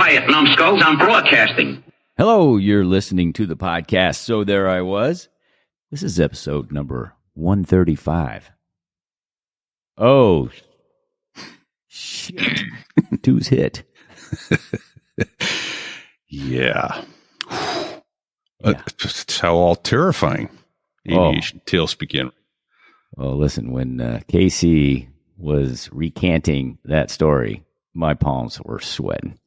Quiet, numbskulls, I'm broadcasting. Hello, you're listening to the podcast. So there I was. This is episode number 135. Oh, shit. Two's hit. Yeah. That's how all terrifying aviation tales begin. Oh, listen, when KC was recanting that story, my palms were sweating.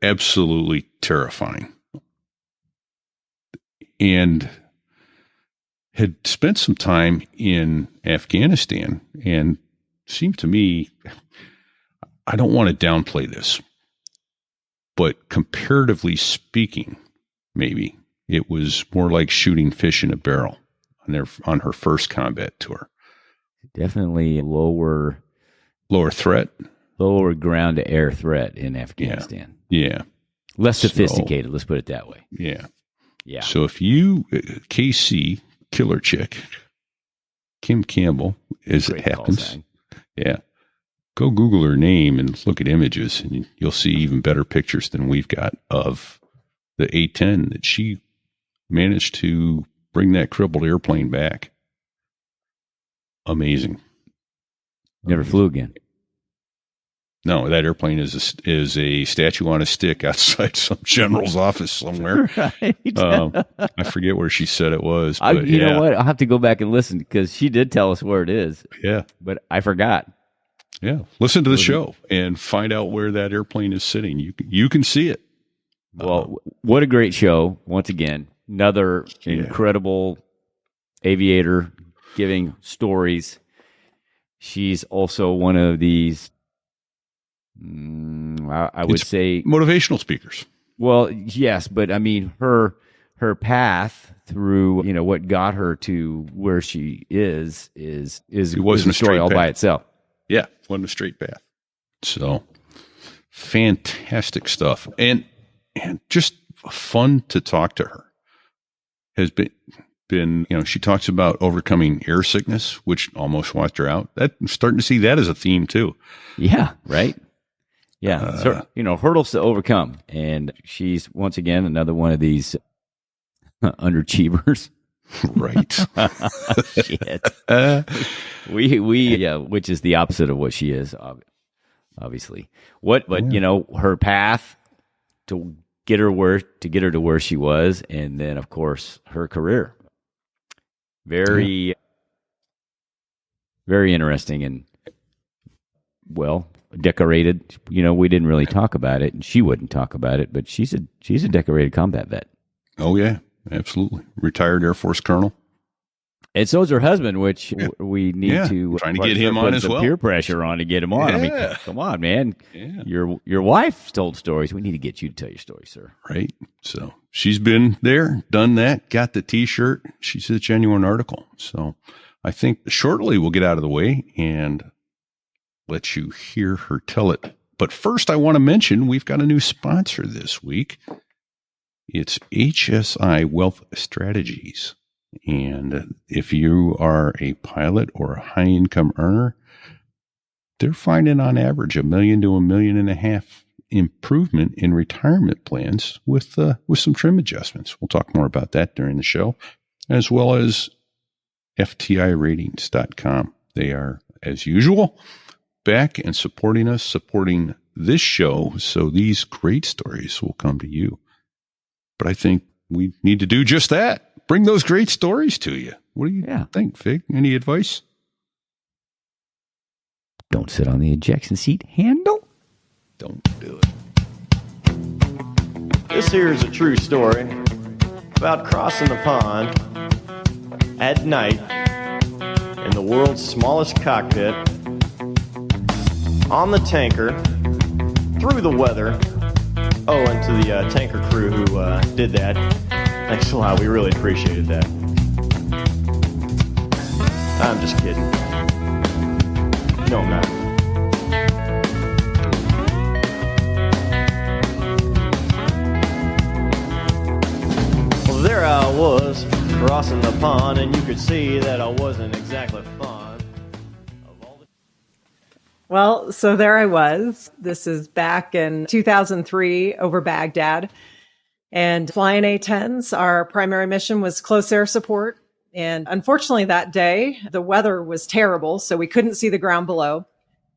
Absolutely terrifying. And had spent some time in Afghanistan, and seemed to me, I don't want to downplay this, but comparatively speaking, maybe it was more like shooting fish in a barrel on her first combat tour. Definitely lower threat. Lower ground to air threat in Afghanistan. Yeah. Less sophisticated, let's put it that way. Yeah. Yeah. So if you, KC, killer chick, Kim Campbell, as it happens. Yeah. Go Google her name and look at images, and you'll see even better pictures than we've got of the A-10 that she managed to bring that crippled airplane back. Amazing. Never flew again. No, that airplane is a statue on a stick outside some general's office somewhere. Right. I forget where she said it was. But you know what? I'll have to go back and listen because she did tell us where it is. Yeah. But I forgot. Yeah. Listen to the show and find out where that airplane is sitting. You can see it. Well, what a great show. Once again, another incredible aviator giving stories. She's also one of these, I would say, motivational speakers. Well, yes, but I mean her path through, what got her to where she is it wasn't a story all by itself. Yeah, it wasn't a straight path. So fantastic stuff, and just fun to talk to her. Has been she talks about overcoming air sickness, which almost wiped her out. I'm starting to see that as a theme too. Yeah, right. Yeah, hurdles to overcome. And she's, once again, another one of these underachievers. Right. Shit. Which is the opposite of what she is, obviously. Her path to get her to where she was, and then, of course, her career. Very, very interesting and, decorated. We didn't really talk about it, and she wouldn't talk about it, but she's a decorated combat vet. Oh yeah, absolutely. Retired Air Force colonel. And so is her husband, which we need to trying to get him on as well. Peer pressure on to get him on. Yeah. I mean, come on, man. Yeah. Your wife told stories. We need to get you to tell your story, sir. Right. So she's been there, done that, got the T-shirt. She's a genuine article. So I think shortly we'll get out of the way and let you hear her tell it. But first, I want to mention we've got a new sponsor this week. It's HSI Wealth Strategies. And if you are a pilot or a high-income earner, they're finding on average $1 million to $1.5 million improvement in retirement plans with some trim adjustments. We'll talk more about that during the show, as well as FTIratings.com. They are, as usual, back and supporting us, supporting this show, so these great stories will come to you. But I think we need to do just that. Bring those great stories to you. What do you think, Fig? Any advice? Don't sit on the ejection seat handle. Don't do it. This here is a true story about crossing the pond at night in the world's smallest cockpit on the tanker through the weather. Oh, and to the tanker crew who did that, thanks a lot. We really appreciated that. I'm just kidding. No, I'm not. Well, there I was, crossing the pond, and you could see that I wasn't exactly fond of all the... Well, so there I was. This is back in 2003 over Baghdad. And flying A-10s, our primary mission was close air support. And unfortunately, that day, the weather was terrible, so we couldn't see the ground below.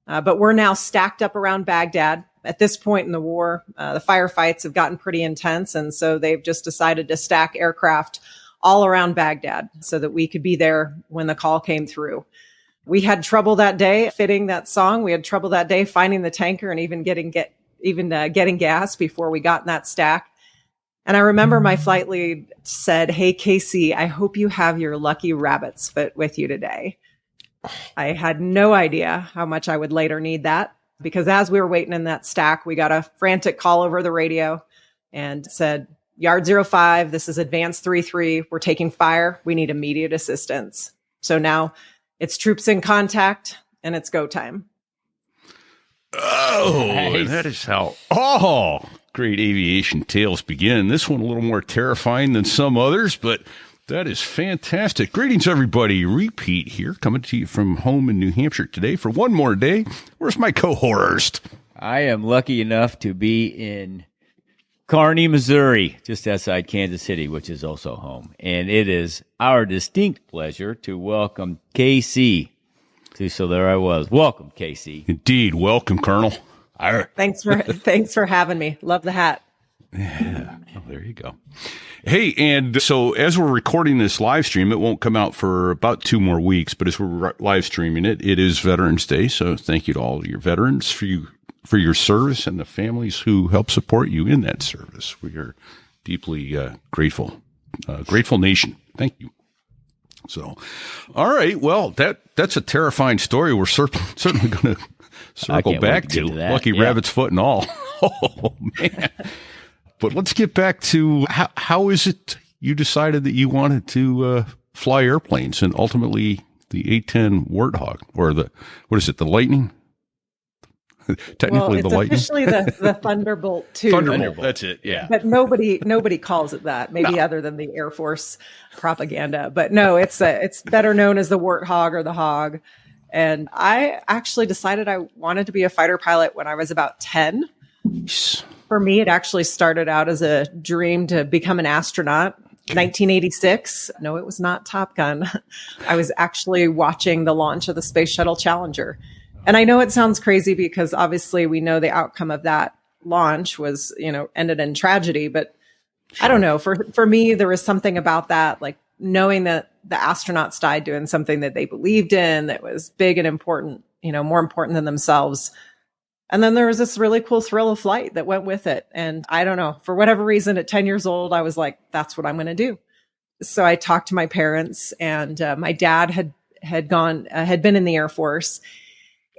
But we're now stacked up around Baghdad. At this point in the war, the firefights have gotten pretty intense. And so they've just decided to stack aircraft all around Baghdad so that we could be there when the call came through. We had trouble that day fitting that song. We had trouble that day finding the tanker and even getting gas before we got in that stack. And I remember my flight lead said, "Hey, Casey, I hope you have your lucky rabbit's foot with you today." I had no idea how much I would later need that, because as we were waiting in that stack, we got a frantic call over the radio and said, "Yard 05, this is Advance 3-3. We're taking fire. We need immediate assistance." So now it's troops in contact and it's go time. Oh, Nice. That is how great aviation tales begin. This one a little more terrifying than some others, but that is fantastic. Greetings, everybody. Repeat here, coming to you from home in New Hampshire today for one more day. Where's my co-horror? I am lucky enough to be in Kearney, Missouri, just outside Kansas City, which is also home. And it is our distinct pleasure to welcome KC to So There I Was. Welcome, KC. Indeed. Welcome, Colonel. Thanks for having me. Love the hat. Yeah. Oh, there you go. Hey, and so as we're recording this live stream, it won't come out for about 2 more weeks, but as we're live streaming it, it is Veterans Day. So thank you to all your veterans for your service and the families who help support you in that service. We are deeply grateful. Grateful nation. Thank you. So, all right. Well, that's a terrifying story. We're certainly going to circle back to Lucky Rabbit's Foot and all. Oh, man. But let's get back to how is it you decided that you wanted to fly airplanes and ultimately the A-10 Warthog, or the Lightning? Technically, it's the Lightning. Officially the Thunderbolt 2. Thunderbolt. That's it. Yeah. But nobody calls it that, maybe other than the Air Force propaganda. But no, it's better known as the Warthog or the Hog. And I actually decided I wanted to be a fighter pilot when I was about 10. For me, it actually started out as a dream to become an astronaut. 1986. No, it was not Top Gun. I was actually watching the launch of the Space Shuttle Challenger. And I know it sounds crazy because obviously we know the outcome of that launch was, ended in tragedy. But sure. I don't know. For me, there was something about that, like knowing that the astronauts died doing something that they believed in, that was big and important, more important than themselves. And then there was this really cool thrill of flight that went with it. And I don't know, for whatever reason, at 10 years old, I was like, that's what I'm going to do. So I talked to my parents, and my dad had been in the Air Force.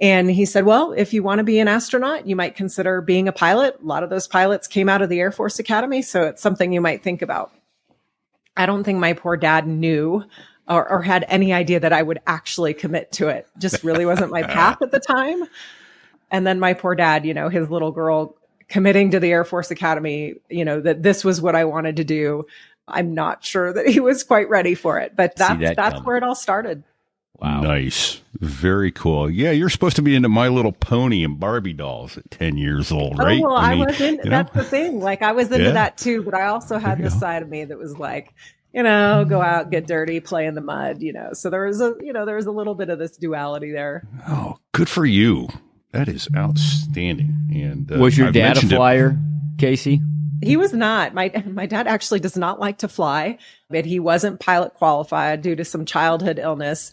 And he said, well, if you want to be an astronaut, you might consider being a pilot. A lot of those pilots came out of the Air Force Academy. So it's something you might think about. I don't think my poor dad knew or had any idea that I would actually commit to it. Just really wasn't my path at the time. And then my poor dad, his little girl committing to the Air Force Academy, that this was what I wanted to do. I'm not sure that he was quite ready for it, but that's where it all started. Wow. Nice. Very cool. Yeah, you're supposed to be into My Little Pony and Barbie dolls at 10 years old, right? Oh, well, I was into, that's the thing. Like, I was into that too, but I also had this side of me that was like, go out, get dirty, play in the mud, So there was a little bit of this duality there. Oh, good for you. That is outstanding. And was your dad a flyer, Casey? He was not. My dad actually does not like to fly, but he wasn't pilot qualified due to some childhood illness.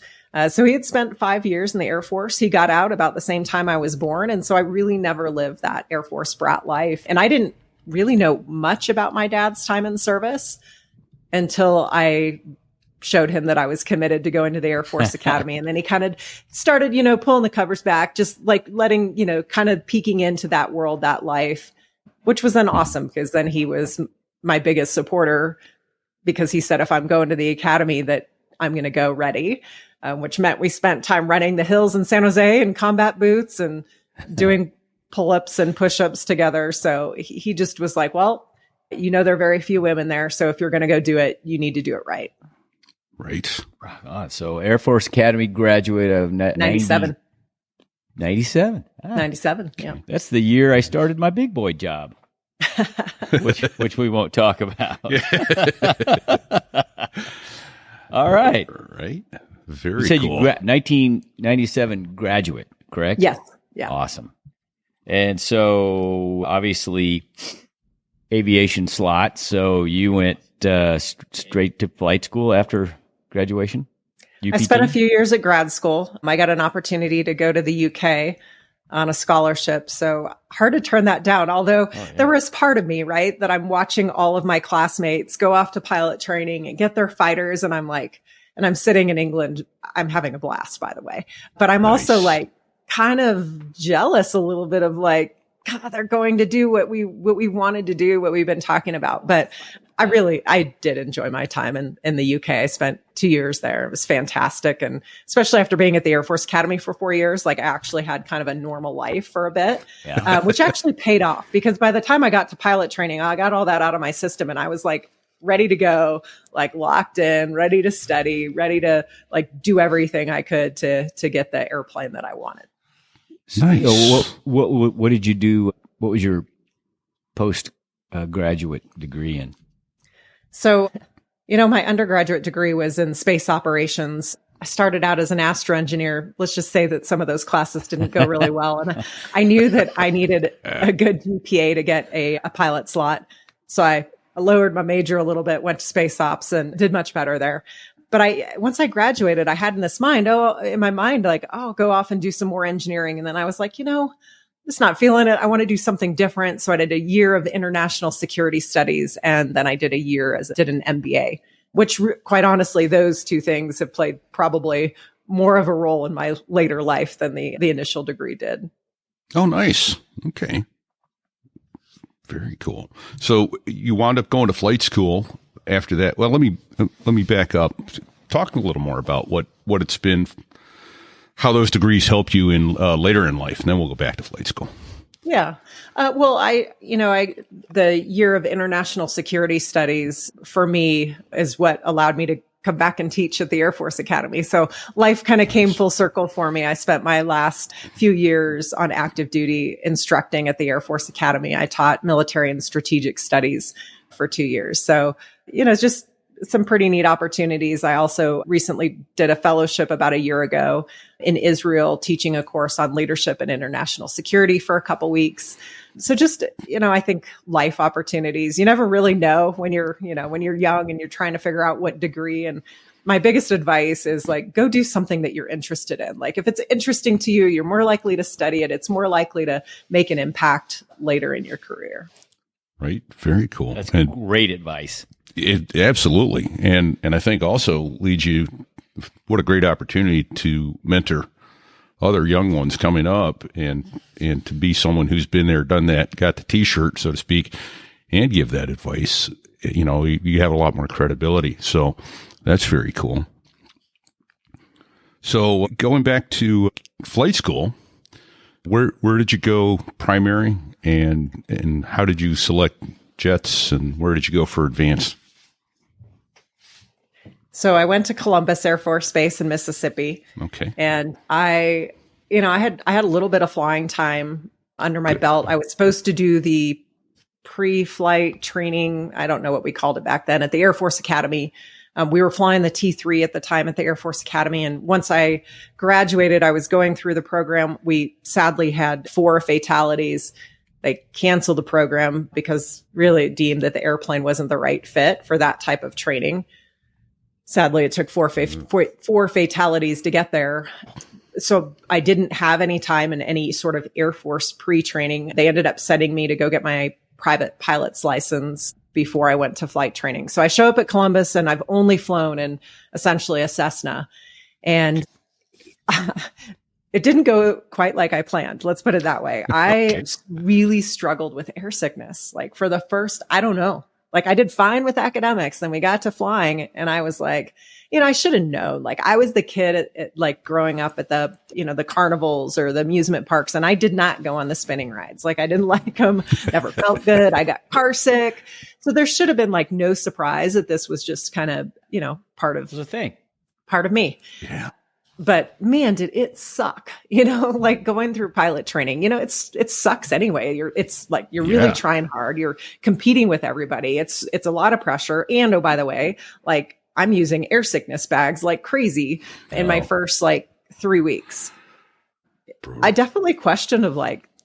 So he had spent 5 years in the Air Force. He got out about the same time I was born. And so I really never lived that Air Force brat life. And I didn't really know much about my dad's time in service until I showed him that I was committed to going to the Air Force Academy. And then he kind of started, pulling the covers back, just like letting, kind of peeking into that world, that life, which was then awesome because then he was my biggest supporter because he said, if I'm going to the academy, that I'm going to go ready, which meant we spent time running the hills in San Jose in combat boots and doing pull-ups and push-ups together. So he just was like, well, there are very few women there. So if you're going to go do it, you need to do it right. Right. So Air Force Academy graduate of 97. 97. 97. Yeah. That's the year I started my big boy job, which we won't talk about. All right. Right. Very You said cool. you 1997 graduate, correct? Yes. Yeah. Awesome. And so obviously aviation slot. So you went straight to flight school after graduation? UPT? I spent a few years at grad school. I got an opportunity to go to the UK on a scholarship. So hard to turn that down. Although there was part of me, right, that I'm watching all of my classmates go off to pilot training and get their fighters. And I'm like, and I'm sitting in England. I'm having a blast, by the way. But I'm also like kind of jealous a little bit of like, God, they're going to do what we wanted to do, what we've been talking about. But I did enjoy my time in the UK. I spent 2 years there. It was fantastic. And especially after being at the Air Force Academy for 4 years, like I actually had kind of a normal life for a bit, which actually paid off because by the time I got to pilot training, I got all that out of my system and I was like ready to go, like locked in, ready to study, ready to like do everything I could to get the airplane that I wanted. Nice. So what did you do? What was your graduate degree in? So, my undergraduate degree was in space operations. I started out as an astro engineer. Let's just say that some of those classes didn't go really well. And I knew that I needed a good GPA to get a pilot slot. So I lowered my major a little bit, went to space ops and did much better there. But once I graduated, I had in my mind, like, I'll go off and do some more engineering. And then I was like, just not feeling it. I want to do something different. So I did a year of international security studies. And then I did did an MBA, which quite honestly, those two things have played probably more of a role in my later life than the initial degree did. Oh, nice. Okay. Very cool. So you wound up going to flight school after that. Well, let me back up. Talk a little more about what it's been, how those degrees helped you in later in life, and then we'll go back to flight school. Yeah. Well, the year of international security studies for me is what allowed me to come back and teach at the Air Force Academy. So life kind of came full circle for me. I spent my last few years on active duty instructing at the Air Force Academy. I taught military and strategic studies for 2 years. So, just some pretty neat opportunities. I also recently did a fellowship about a year ago in Israel, teaching a course on leadership and international security for a couple weeks. So just, I think life opportunities, you never really know when you're young and you're trying to figure out what degree. And my biggest advice is like, go do something that you're interested in. Like if it's interesting to you, you're more likely to study it. It's more likely to make an impact later in your career. Right. Very cool. That's great advice. It absolutely. And I think also leads you, what a great opportunity to mentor other young ones coming up and to be someone who's been there, done that, got the t-shirt, so to speak, and give that advice. You have a lot more credibility. So that's very cool. So going back to flight school, where did you go primary and how did you select jets and where did you go for advanced? So I went to Columbus Air Force Base in Mississippi. Okay. And I had a little bit of flying time under my belt. I was supposed to do the pre-flight training. I don't know what we called it back then at the Air Force Academy. We were flying the T3 at the time at the Air Force Academy. And once I graduated, I was going through the program. We sadly had 4 fatalities. They canceled the program because really it deemed that the airplane wasn't the right fit for that type of training. Sadly, it took 4 fatalities to get there. So I didn't have any time in any sort of Air Force pre-training. They ended up sending me to go get my private pilot's license before I went to flight training. So I show up at Columbus and I've only flown in essentially a Cessna. And it didn't go quite like I planned. Let's put it that way. I really struggled with air sickness. Like for the first, I don't know. Like I did fine with academics. Then we got to flying and I was like, I should have known. Like I was the kid at like growing up at the, the carnivals or the amusement parks. And I did not go on the spinning rides. Like I didn't like them. Never felt good. I got car sick. So there should have been like no surprise that this was just kind of, part of the thing, part of me. Yeah. But man, did it suck, like going through pilot training, it sucks anyway. You're really trying hard. You're competing with everybody. It's a lot of pressure. And oh, by the way, like I'm using air sickness bags like crazy in my first 3 weeks. Brutal. I definitely questioned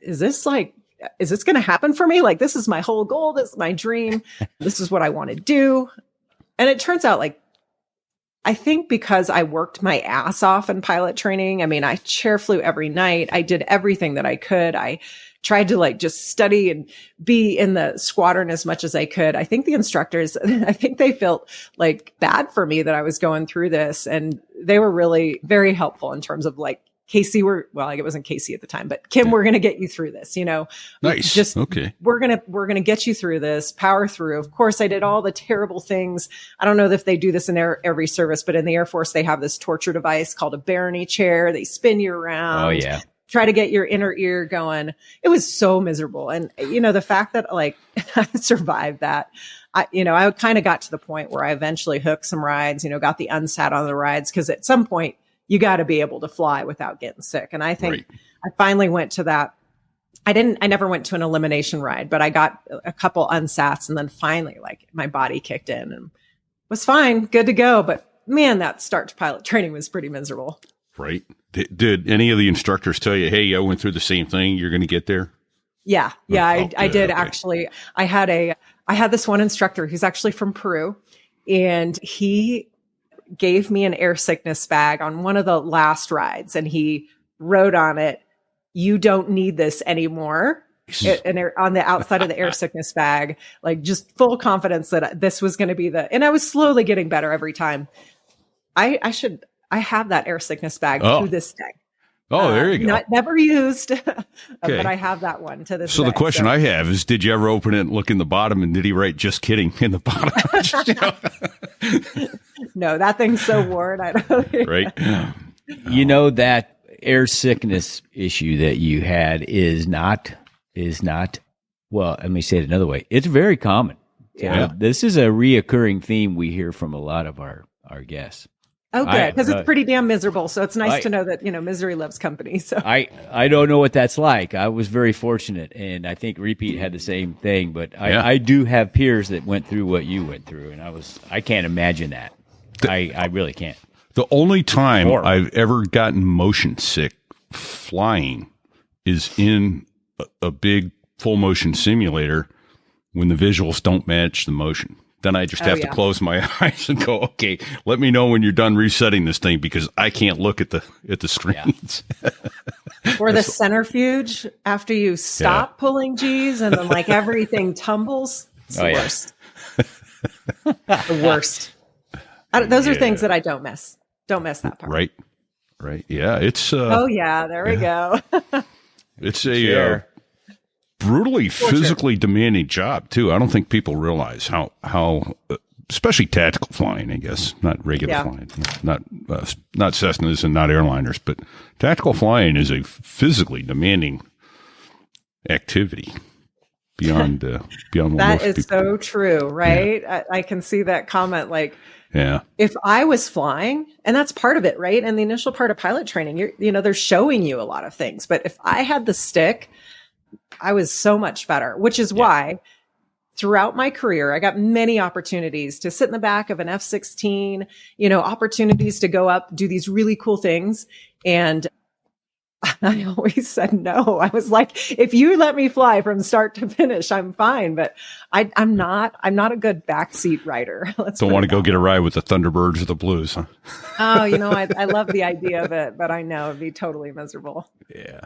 is this going to happen for me? Like, this is my whole goal. This is my dream. This is what I want to do. And it turns out I think because I worked my ass off in pilot training. I mean, I chair flew every night. I did everything that I could. I tried to just study and be in the squadron as much as I could. I think the instructors, I think they felt bad for me that I was going through this. And they were really very helpful in terms of Casey, it wasn't Casey at the time, but Kim, we're going to get you through this, Nice. Okay. We're going to get you through this, power through. Of course, I did all the terrible things. I don't know if they do this in every service, but in the Air Force, they have this torture device called a Barony chair. They spin you around. Oh, yeah. Try to get your inner ear going. It was so miserable. And, the fact that I survived that, I kind of got to the point where I eventually hooked some rides, got the unsat on the rides. Cause at some point you got to be able to fly without getting sick. And I think I finally went to that. I never went to an elimination ride, but I got a couple unsats and then finally my body kicked in and was fine, good to go. But man, that start to pilot training was pretty miserable. Right. Did any of the instructors tell you, hey, I went through the same thing, you're going to get there? Yeah. I did actually. I had this one instructor who's actually from Peru, and he gave me an air sickness bag on one of the last rides, and he wrote on it, "You don't need this anymore." And on the outside of the air sickness bag, just full confidence that this was going to be and I was slowly getting better every time. I have that air sickness bag to this day. Oh, there you go. Never used, but I have that one to this day. So the question I have is, did you ever open it and look in the bottom, and did he write "just kidding" in the bottom? No, that thing's so worn. I don't. Right. That air sickness issue that you had is not. Well, let me say it another way. It's very common. Yeah. This is a reoccurring theme we hear from a lot of our guests. Oh, good, because it's pretty damn miserable. So it's nice to know that misery loves company. So I don't know what that's like. I was very fortunate, and I think Repeat had the same thing. But I do have peers that went through what you went through, and I can't imagine that. I really can't. The only time I've ever gotten motion sick flying is in a big full motion simulator when the visuals don't match the motion. Then I just have to close my eyes and go, okay, let me know when you're done resetting this thing, because I can't look at the screens. Yeah. Or the centrifuge after you stop pulling G's and then everything tumbles. It's the worst. The worst. Those are things that I don't miss. Don't miss that part. Right. Yeah. It's there we go. It's a brutally physically demanding job too. I don't think people realize how especially tactical flying, I guess, not regular flying, not Cessnas and not airliners, but tactical flying is a physically demanding activity beyond what that most is people so true, right? Yeah. I can see that comment. If I was flying, and that's part of it, right? And the initial part of pilot training, they're showing you a lot of things, but if I had the stick, I was so much better, which is why throughout my career, I got many opportunities to sit in the back of an F-16, opportunities to go up, do these really cool things. And I always said no. I was like, if you let me fly from start to finish, I'm fine. But I'm not a good backseat rider. Don't want to go get a ride with the Thunderbirds or the Blues, huh? Oh, I love the idea of it, but I know it'd be totally miserable. Yeah.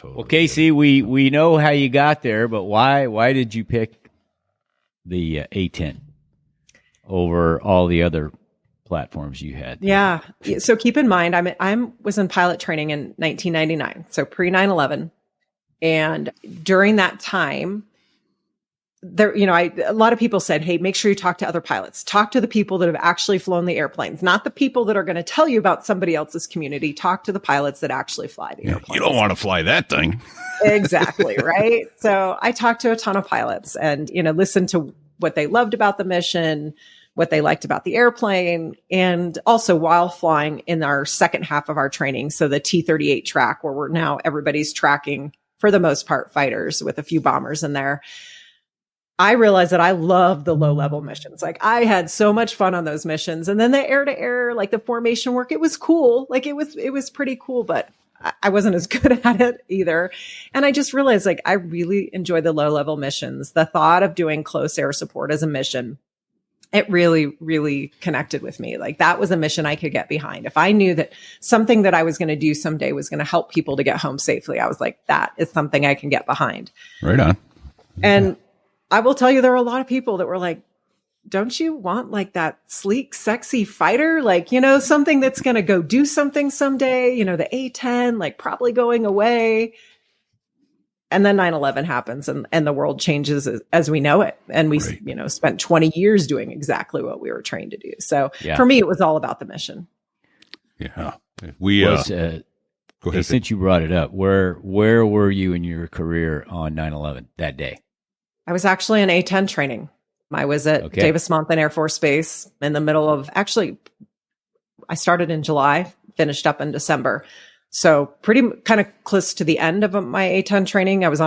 Well, Casey, we know how you got there, but why did you pick the A-10 over all the other platforms you had? Yeah. So keep in mind, I was in pilot training in 1999, so pre 9/11, and during that time, there, a lot of people said, hey, make sure you talk to other pilots. Talk to the people that have actually flown the airplanes, not the people that are going to tell you about somebody else's community. Talk to the pilots that actually fly the airplanes. You don't want to fly that thing. Exactly, right? So I talked to a ton of pilots and, listened to what they loved about the mission, what they liked about the airplane. And also while flying in our second half of our training, so the T-38 track, where we're now everybody's tracking, for the most part, fighters with a few bombers in there, I realized that I love the low level missions. Like, I had so much fun on those missions. And then the air to air, like the formation work, it was cool. Like it was pretty cool, but I wasn't as good at it either. And I just realized, like, I really enjoy the low level missions. The thought of doing close air support as a mission, it really, really connected with me. Like, that was a mission I could get behind. If I knew that something that I was going to do someday was going to help people to get home safely, I was like, that is something I can get behind. Right on. And I will tell you, there are a lot of people that were like, don't you want like that sleek, sexy fighter? Like, you know, something that's going to go do something someday, you know, the A-10, like probably going away. And then 9/11 happens and the world changes as we know it. And we, you know, spent 20 years doing exactly what we were trained to do. So for me, it was all about the mission. Yeah. Go ahead. Since you brought it up, where were you in your career on 9/11 that day? I was actually in A-10 training. I was at Davis-Monthan Air Force Base in the middle of, actually, I started in July, finished up in December. So pretty kind of close to the end of my A-10 training. I was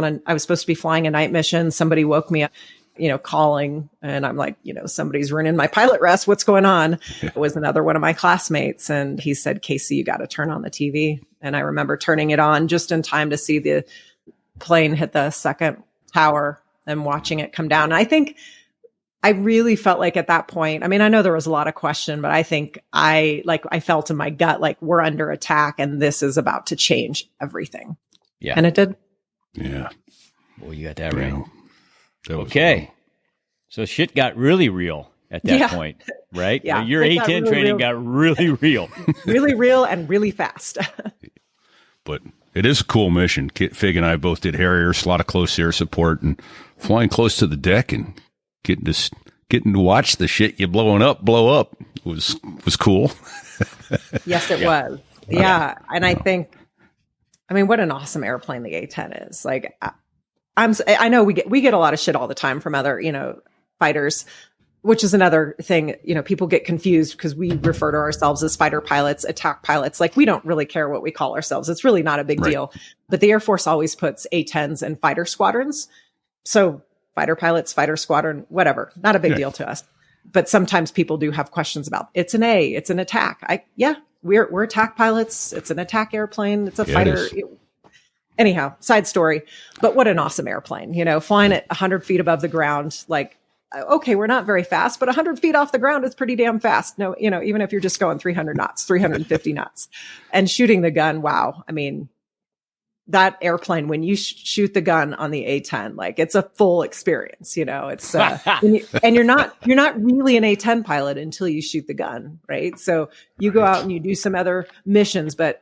supposed to be flying a night mission. Somebody woke me up, you know, calling, and I'm like, you know, somebody's ruining my pilot rest. What's going on? It was another one of my classmates. And he said, Casey, you got to turn on the TV. And I remember turning it on just in time to see the plane hit the second tower and watching it come down. And I think I really felt like at that point, I mean, I know there was a lot of question, but I think I felt in my gut, like, we're under attack and this is about to change everything. Yeah. And it did. Yeah. Well, you got that right. Okay. So shit got really real at that point, right? Yeah. Your A-10 training got really real. Really real and really fast. But it is a cool mission. Fig and I both did Harriers, a lot of close air support, and flying close to the deck and getting to watch the shit you blow up was cool. Yes, it was. Yeah. And I think, I mean, what an awesome airplane the A-10 is. Like, I know we get a lot of shit all the time from other, you know, fighters, which is another thing. You know, people get confused because we refer to ourselves as fighter pilots, attack pilots. Like, we don't really care what we call ourselves. It's really not a big deal. But the Air Force always puts A-10s in fighter squadrons. So fighter pilots, fighter squadron, whatever, not a big deal to us. But sometimes people do have questions about, it's an A, it's an attack. We're attack pilots. It's an attack airplane. It's a fighter. Anyhow, side story, but what an awesome airplane, you know, flying at 100 feet above the ground. Like, okay, we're not very fast, but 100 feet off the ground is pretty damn fast. No, you know, even if you're just going 300 knots, 350 knots and shooting the gun. Wow. I mean, that airplane, when you shoot the gun on the A-10, like, it's a full experience, you know, it's, and you're not really an A-10 pilot until you shoot the gun. Right. So you go out and you do some other missions, but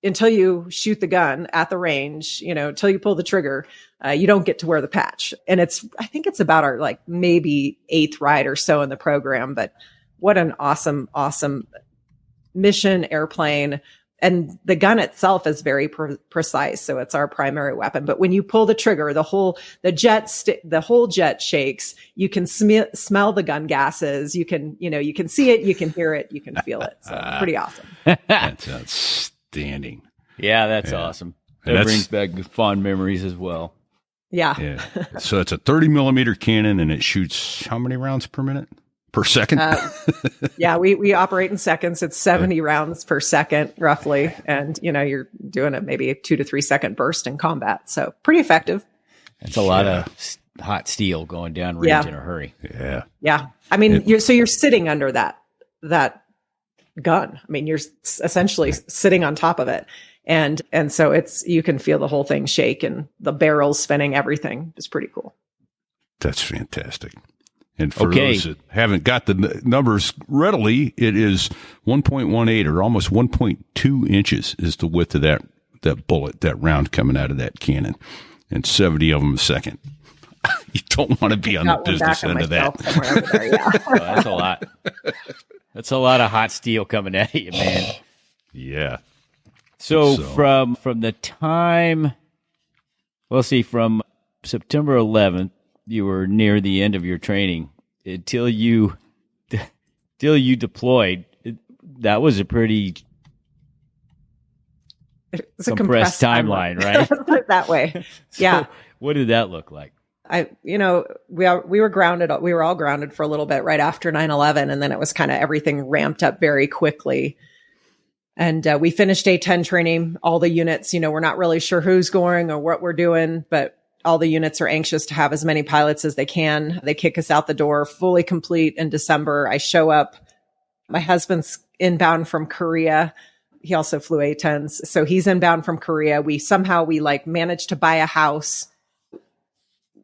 until you shoot the gun at the range, you know, until you pull the trigger, you don't get to wear the patch. And I think it's about our, like, maybe 8th ride or so in the program, but what an awesome, awesome mission airplane. And the gun itself is very precise. So it's our primary weapon. But when you pull the trigger, the whole jet shakes. You can smell the gun gases. You can see it, you can hear it, you can feel it. So pretty awesome. That's outstanding. Yeah, that's awesome. That brings back fond memories as well. Yeah. So it's a 30 millimeter cannon and it shoots how many rounds per minute? Per second? Yeah, we operate in seconds. It's 70 rounds per second, roughly. And, you know, you're doing a maybe a 2 to 3 second burst in combat. So pretty effective. That's a lot of hot steel going down range in a hurry. Yeah. Yeah. I mean, you're sitting under that gun. I mean, you're essentially sitting on top of it. And so you can feel the whole thing shake and the barrels spinning, everything. It's pretty cool. That's fantastic. And for those that haven't got the numbers readily, it is 1.18 or almost 1.2 inches is the width of that bullet, that round coming out of that cannon, and 70 of them a second. You don't want to be on the business end of that. Oh, that's a lot. That's a lot of hot steel coming at you, man. Yeah. So from the time, from September 11th, you were near the end of your training until you till you deployed, that was a pretty It's a compressed timeline, right? Let's put it that way. So Yeah. what did that look like? We were grounded. We were all grounded for a little bit right after 9/11. And then it was kind of everything ramped up very quickly. And we finished A-10 training. All the units, we're not really sure who's going or what we're doing, but all the units are anxious to have as many pilots as they can. They kick us out the door, fully complete in December. I show up. My husband's inbound from Korea. He also flew A-10s. So he's inbound from Korea. We managed to buy a house.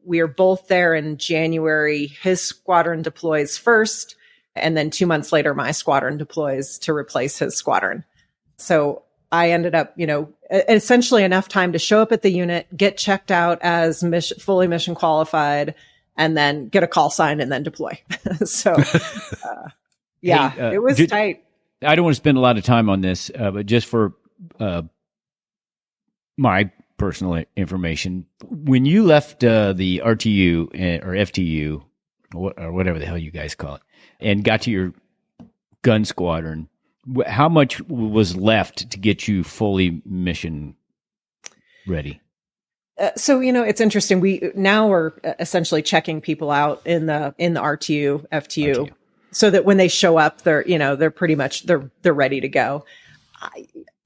We are both there in January. His squadron deploys first. And then 2 months later, my squadron deploys to replace his squadron. So I ended up, essentially enough time to show up at the unit, get checked out as fully mission qualified, and then get a call sign and then deploy. So, yeah, it was tight. I don't want to spend a lot of time on this, but just for my personal information, when you left the RTU or FTU or whatever the hell you guys call it, and got to your gun squadron, how much was left to get you fully mission ready? So, it's interesting. We're essentially checking people out in the RTU, FTU, so that when they show up, they're pretty much, they're ready to go.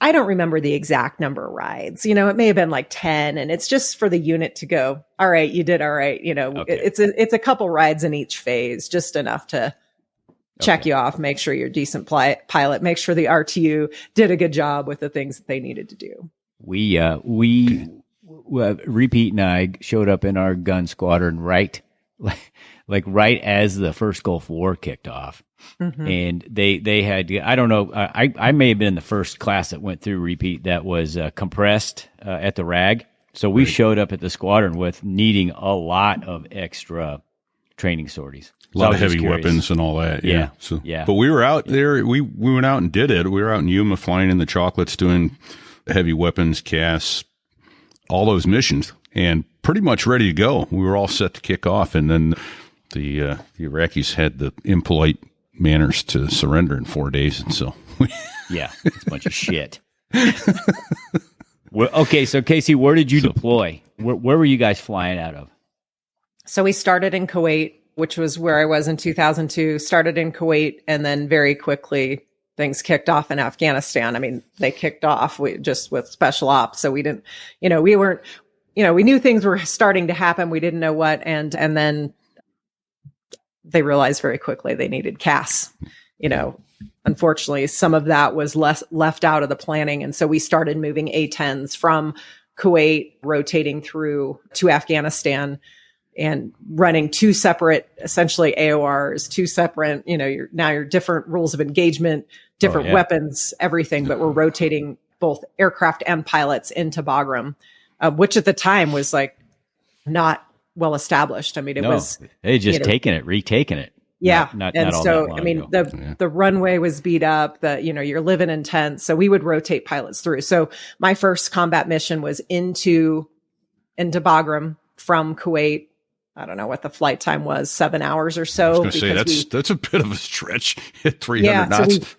I don't remember the exact number of rides. It may have been like 10, and it's just for the unit to go, all right, you did all right. It's a couple rides in each phase, just enough to check you off, make sure you're a decent pilot, make sure the RTU did a good job with the things that they needed to do. We Repeat and I showed up in our gun squadron right as the first Gulf War kicked off. Mm-hmm. And they had, I don't know, I may have been the first class that went through Repeat that was compressed at the RAG. So we showed up at the squadron with needing a lot of extra training sorties. A lot of heavy weapons and all that. Yeah. So, yeah. But we were out there. We went out and did it. We were out in Yuma flying in the chocolates, doing heavy weapons, CAS, all those missions, and pretty much ready to go. We were all set to kick off. And then the Iraqis had the impolite manners to surrender in 4 days. And so, yeah, it's a bunch of shit. Well, okay. So Casey, where did you deploy? Where were you guys flying out of? So we started in Kuwait, which was where I was in 2002, started in Kuwait, and then very quickly things kicked off in Afghanistan. I mean, they kicked off just with special ops. So we didn't, we weren't, we knew things were starting to happen. We didn't know what. And then they realized very quickly they needed CAS. Unfortunately, some of that was left out of the planning. And so we started moving A-10s from Kuwait, rotating through to Afghanistan, and running two separate, essentially AORs, two separate, your different rules of engagement, different weapons, everything, but we're rotating both aircraft and pilots into Bagram, which at the time was like not well established. I mean, they just retaken it. Yeah. Not and all so, that long I mean, ago. the runway was beat up, you're living in tents. So we would rotate pilots through. So my first combat mission was into Bagram from Kuwait. I don't know what the flight time was, 7 hours or so. I was going to say, that's a bit of a stretch at 300 knots.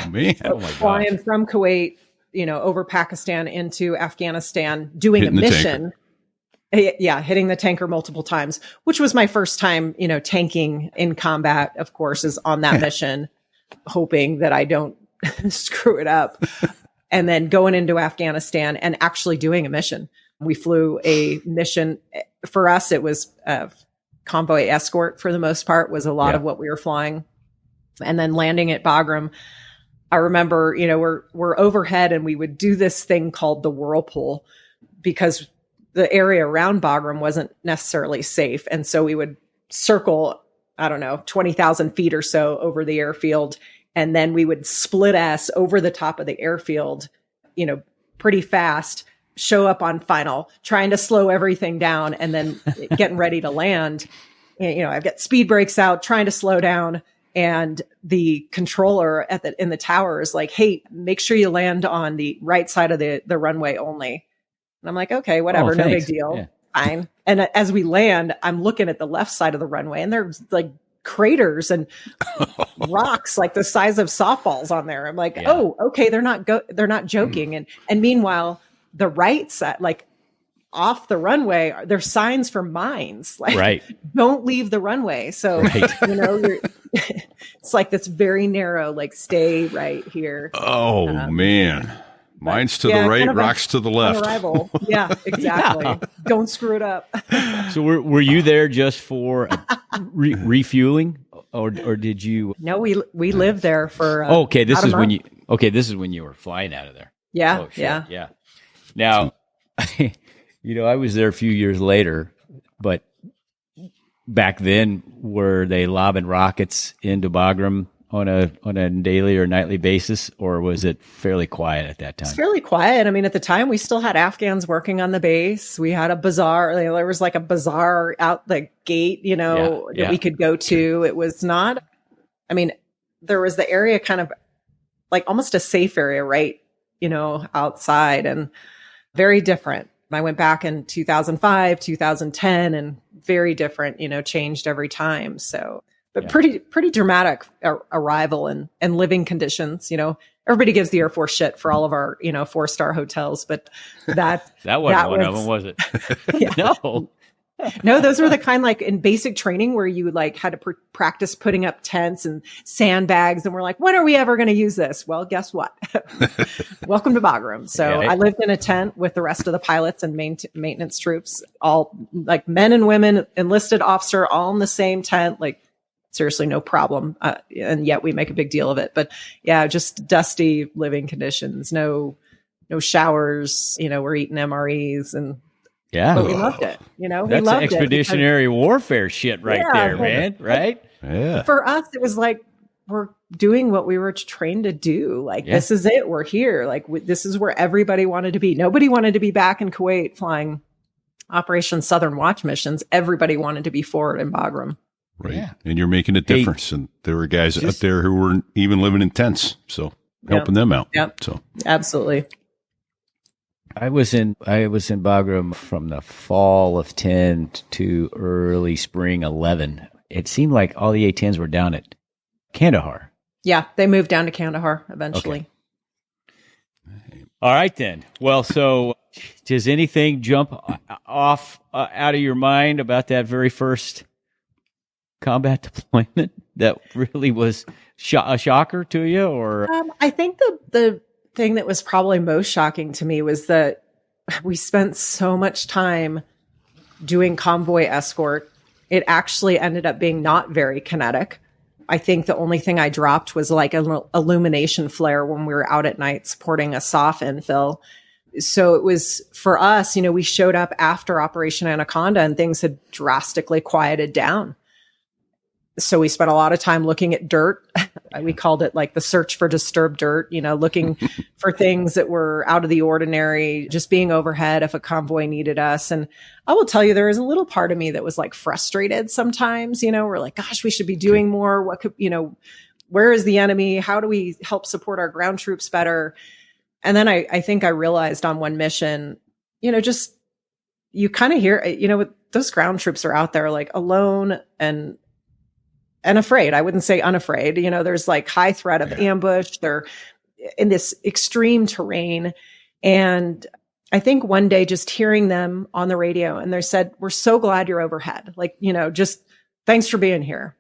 Man. So flying from Kuwait, over Pakistan into Afghanistan, doing a mission. Yeah, hitting the tanker multiple times, which was my first time, tanking in combat, of course, is on that mission, hoping that I don't screw it up. And then going into Afghanistan and actually doing a mission. We flew a mission. For us, it was convoy escort for the most part, was a lot of what we were flying. And then landing at Bagram, I remember, we're overhead and we would do this thing called the whirlpool because the area around Bagram wasn't necessarily safe. And so we would circle, 20,000 feet or so over the airfield. And then we would split ass over the top of the airfield, pretty fast, show up on final, trying to slow everything down and then getting ready to land. And, I've got speed brakes out, trying to slow down. And the controller in the tower is like, hey, make sure you land on the right side of the runway only. And I'm like, okay, whatever, no big deal. Yeah. Fine. And as we land, I'm looking at the left side of the runway and there's like craters and rocks like the size of softballs on there. I'm like, oh, okay, they're not joking. And meanwhile, the right side, like off the runway, there's signs for mines, like don't leave the runway. So you know, it's like this very narrow, like stay right here. Oh man. Mines to the right, rocks to the left. Yeah, exactly. Don't screw it up. So were you there just for refueling, or did you? No, we lived there for. Okay, this is when you were flying out of there. Yeah, yeah. Now, you know, I was there a few years later, but back then, were they lobbing rockets into Bagram on a daily or nightly basis, or was it fairly quiet at that time? It's fairly quiet. I mean, at the time, we still had Afghans working on the base. We had a bazaar. There was like a bazaar out the gate, you know, that we could go to. It was not, I mean, there was the area kind of like almost a safe area, right? You know, outside, and very different. I went back in 2005, 2010, and very different, you know, changed every time. So, but pretty dramatic arrival and living conditions. You know, everybody gives the Air Force shit for all of our, you know, 4-star hotels, but that wasn't one of them, was it? No, those were the kind like in basic training where you like had to practice putting up tents and sandbags, and we're like, when are we ever going to use this? Well, guess what? Welcome to Bagram. So I lived in a tent with the rest of the pilots and maintenance troops, all like men and women, enlisted officer, all in the same tent, like seriously, no problem. And yet we make a big deal of it. But yeah, just dusty living conditions, no showers, you know, we're eating MREs and but we loved it. You know, that's we loved expeditionary warfare shit right there, man. Right? Yeah. For us, it was like we're doing what we were trained to do. Like this is it. We're here. Like this is where everybody wanted to be. Nobody wanted to be back in Kuwait flying Operation Southern Watch missions. Everybody wanted to be forward in Bagram. Right. Yeah. And you're making a difference. And there were guys up there who weren't even living in tents. So helping them out. Yep. So absolutely. I was in Bagram from the fall of 10 to early spring 11. It seemed like all the A-10s were down at Kandahar. Yeah, they moved down to Kandahar eventually. Okay. All right then. Well, so does anything jump off out of your mind about that very first combat deployment that really was a shocker to you? Or I think the thing that was probably most shocking to me was that we spent so much time doing convoy escort. It actually ended up being not very kinetic. I think the only thing I dropped was like an illumination flare when we were out at night supporting a SOF infill. So it was for us, you know, we showed up after Operation Anaconda and things had drastically quieted down. So we spent a lot of time looking at dirt. We called it like the search for disturbed dirt, you know, looking for things that were out of the ordinary, just being overhead if a convoy needed us. And I will tell you, there is a little part of me that was like frustrated sometimes, you know, we're like, gosh, we should be doing more. What could, you know, where is the enemy? How do we help support our ground troops better? And then I think I realized on one mission, you know, just you kind of hear, you know, those ground troops are out there like alone and afraid. I wouldn't say unafraid. You know, there's like high threat of ambush. They're in this extreme terrain. And I think one day just hearing them on the radio and they said, we're so glad you're overhead. Like, you know, just thanks for being here.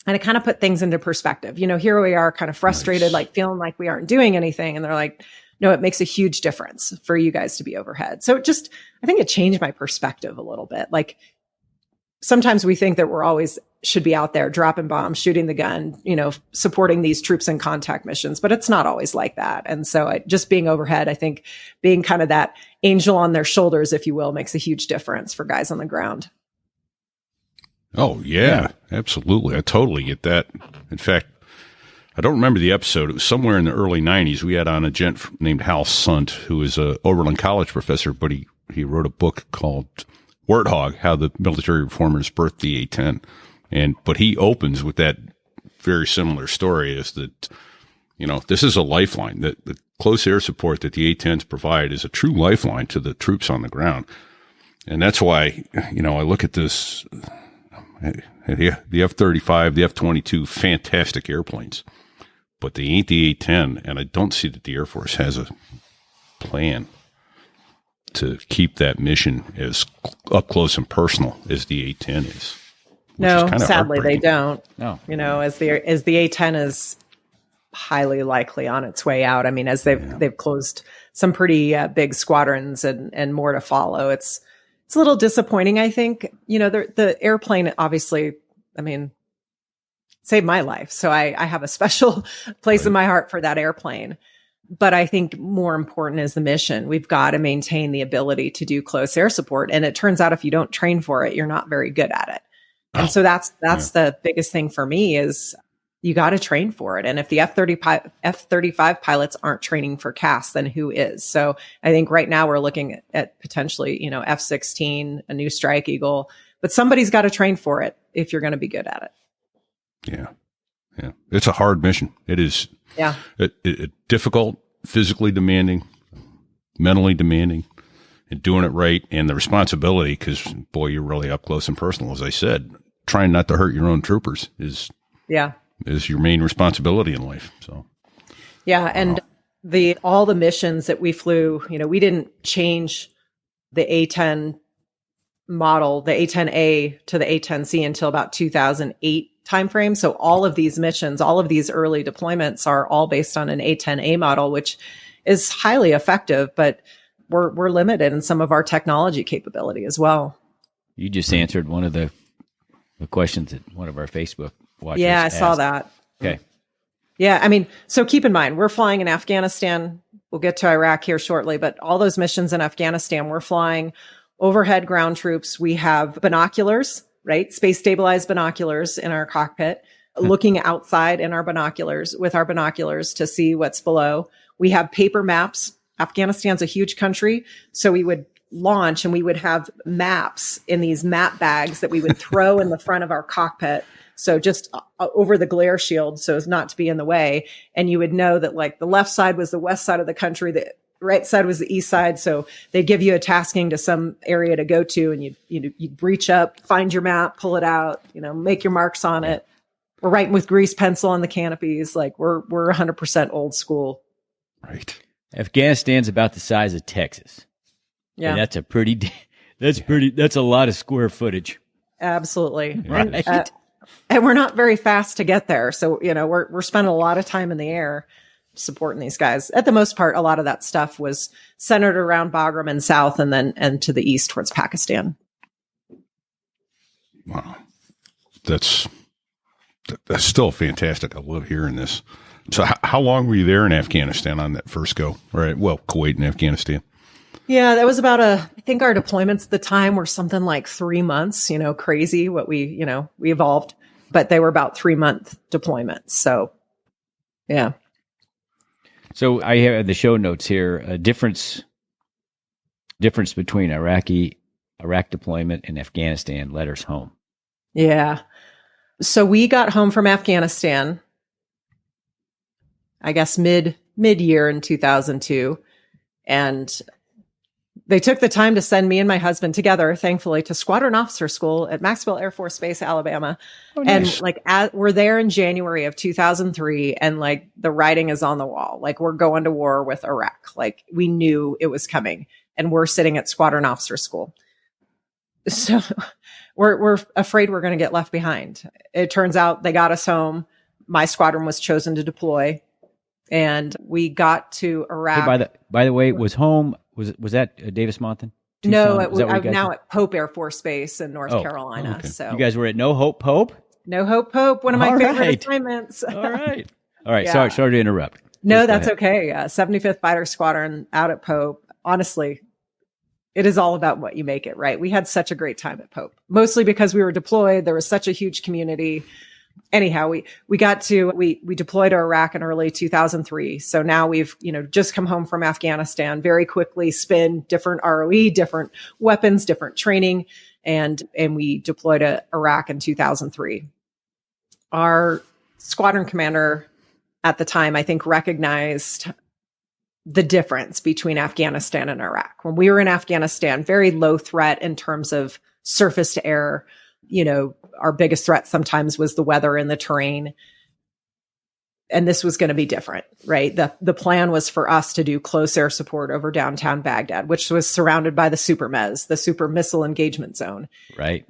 And it kind of put things into perspective. You know, here we are kind of frustrated, like feeling like we aren't doing anything. And they're like, no, it makes a huge difference for you guys to be overhead. So I think it changed my perspective a little bit. Like sometimes we think that we're always should be out there dropping bombs, shooting the gun, you know, supporting these troops in contact missions, but it's not always like that. And so just being overhead, I think being kind of that angel on their shoulders, if you will, makes a huge difference for guys on the ground. Oh, yeah, absolutely. I totally get that. In fact, I don't remember the episode. It was somewhere in the early 90s. We had on a gent named Hal Sunt, who is a Oberlin College professor, but he wrote a book called Warthog, How the Military Reformers Birthed the A-10. But he opens with that very similar story is that, you know, this is a lifeline. That the close air support that the A-10s provide is a true lifeline to the troops on the ground. And that's why, you know, I look at this, the F-35, the F-22, fantastic airplanes, but they ain't the A-10, and I don't see that the Air Force has a plan to keep that mission as up close and personal as the A-10 is. No, sadly they don't. No. As the A-10 is highly likely on its way out. I mean, as they've closed some pretty big squadrons and more to follow. It's a little disappointing, I think. The airplane, obviously, I mean, saved my life. So I have a special place in my heart for that airplane. But I think more important is the mission. We've got to maintain the ability to do close air support. And it turns out if you don't train for it, you're not very good at it. And so that's the biggest thing for me is you got to train for it. And if the F-35 pilots aren't training for CAS, then who is? So I think right now we're looking at potentially, F-16, a new Strike Eagle, but somebody's got to train for it if you're going to be good at it. Yeah. Yeah. It's a hard mission. It is. Yeah. It difficult, physically demanding, mentally demanding, and doing it right. And the responsibility, because boy, you're really up close and personal. As I said, trying not to hurt your own troopers is your main responsibility in life. So, yeah. And all the missions that we flew, we didn't change the A-10 model, the A-10A to the A-10C until about 2008 timeframe. So all of these missions, all of these early deployments are all based on an A-10A model, which is highly effective, but we're limited in some of our technology capability as well. You just answered one of the questions that one of our Facebook watchers I saw that. Okay. Yeah. I mean, so keep in mind, we're flying in Afghanistan. We'll get to Iraq here shortly, but all those missions in Afghanistan, we're flying overhead ground troops. We have binoculars, right? Space stabilized binoculars in our cockpit, looking outside in our binoculars to see what's below. We have paper maps. Afghanistan's a huge country. So we would launch and we would have maps in these map bags that we would throw in the front of our cockpit. So just over the glare shield, so as not to be in the way. And you would know that like the left side was the west side of the country, the right side was the east side. So they give you a tasking to some area to go to, and you'd reach up, find your map, pull it out, make your marks on it. We're writing with grease pencil on the canopies. Like we're 100% old school. Right. Afghanistan's about the size of Texas. Yeah. And that's a lot of square footage. Absolutely. Right. And we're not very fast to get there. So, we're spending a lot of time in the air supporting these guys. At the most part, a lot of that stuff was centered around Bagram and south and to the east towards Pakistan. Wow. That's still fantastic. I love hearing this. So how long were you there in Afghanistan on that first go? Right. Well, Kuwait and Afghanistan. Yeah, that was about I think our deployments at the time were something like 3 months, crazy what we evolved, but they were about 3-month deployments. So, yeah. So I have the show notes here, a difference between Iraq deployment and Afghanistan letters home. Yeah. So we got home from Afghanistan, I guess mid-year in 2002, and they took the time to send me and my husband together, thankfully, to Squadron Officer School at Maxwell Air Force Base, Alabama. Oh, nice. And we're there in January of 2003, and the writing is on the wall. We're going to war with Iraq. We knew it was coming, and we're sitting at Squadron Officer School. So we're afraid we're going to get left behind. It turns out they got us home. My squadron was chosen to deploy, and we got to Iraq. Hey, by the way, was home. Was that Davis Monthan? Tucson? No, I'm now at Pope Air Force Base in North Carolina. Okay. So you guys were at No Hope Pope? No Hope Pope, one of my favorite assignments. All right. Yeah. Sorry to interrupt. No, that's okay. 75th Fighter Squadron out at Pope. Honestly, it is all about what you make it, right? We had such a great time at Pope, mostly because we were deployed. There was such a huge community. Anyhow, we deployed to Iraq in early 2003. So now we've, just come home from Afghanistan, very quickly spin different ROE, different weapons, different training. And we deployed to Iraq in 2003. Our squadron commander at the time, I think, recognized the difference between Afghanistan and Iraq. When we were in Afghanistan, very low threat in terms of surface to air. our biggest threat sometimes was the weather and the terrain. And this was going to be different, right? The plan was for us to do close air support over downtown Baghdad, which was surrounded by the super MES, the super missile engagement zone. Right.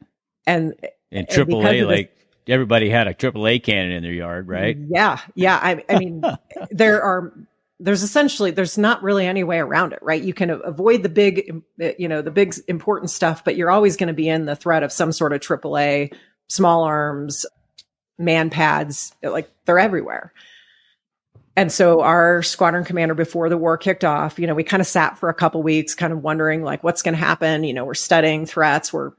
And AAA, like everybody had a AAA cannon in their yard, right? Yeah. Yeah. I mean, there's not really any way around it, right? You can avoid the big important stuff, but you're always going to be in the threat of some sort of AAA, small arms, man pads, like they're everywhere. And so our squadron commander, before the war kicked off, we kind of sat for a couple weeks, kind of wondering like what's going to happen. We're studying threats. We're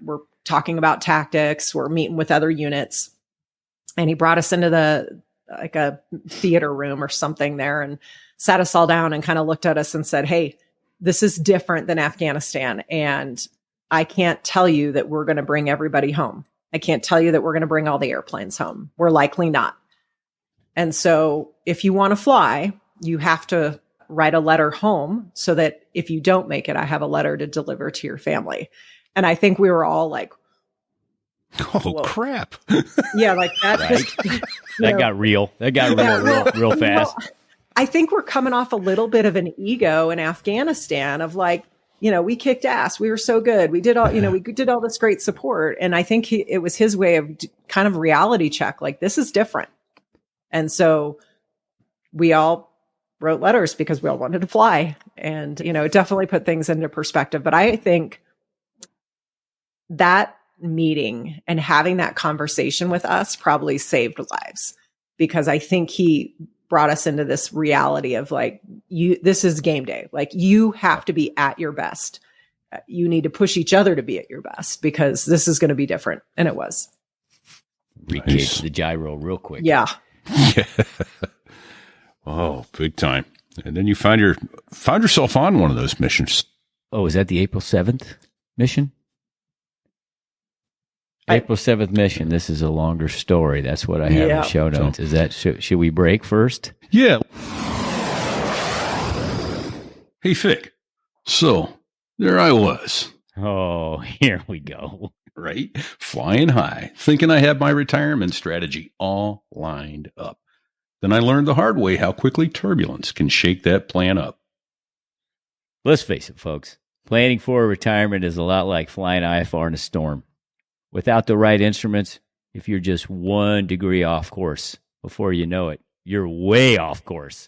talking about tactics. We're meeting with other units. And he brought us into a theater room or something there and sat us all down and kind of looked at us and said, hey, this is different than Afghanistan. And I can't tell you that we're going to bring everybody home. I can't tell you that we're going to bring all the airplanes home. We're likely not. And so if you want to fly, you have to write a letter home so that if you don't make it, I have a letter to deliver to your family. And I think we were all like, oh, whoa. Crap. Yeah, like that. Right. That got real. That got real fast. I think we're coming off a little bit of an ego in Afghanistan of like, we kicked ass. We were so good. We did all, we did all this great support. And I think it was his way of kind of reality check. Like, this is different. And so we all wrote letters because we all wanted to fly. And, it definitely put things into perspective. But I think that meeting and having that conversation with us probably saved lives, because I think he brought us into this reality of like, this is game day. Like, you have to be at your best. You need to push each other to be at your best because this is going to be different. And it was. Recage the gyro real quick. Yeah. Yeah. Oh, big time. And then you found yourself on one of those missions. Oh, is that the April 7th mission? April 7th mission. This is a longer story. That's what I have in the show notes. Is that, should we break first? Yeah. Hey, Fig. So there I was. Oh, here we go. Right? Flying high, thinking I had my retirement strategy all lined up. Then I learned the hard way how quickly turbulence can shake that plan up. Let's face it, folks. Planning for a retirement is a lot like flying IFR in a storm. Without the right instruments, if you're just 1 degree off course, before you know it, you're way off course.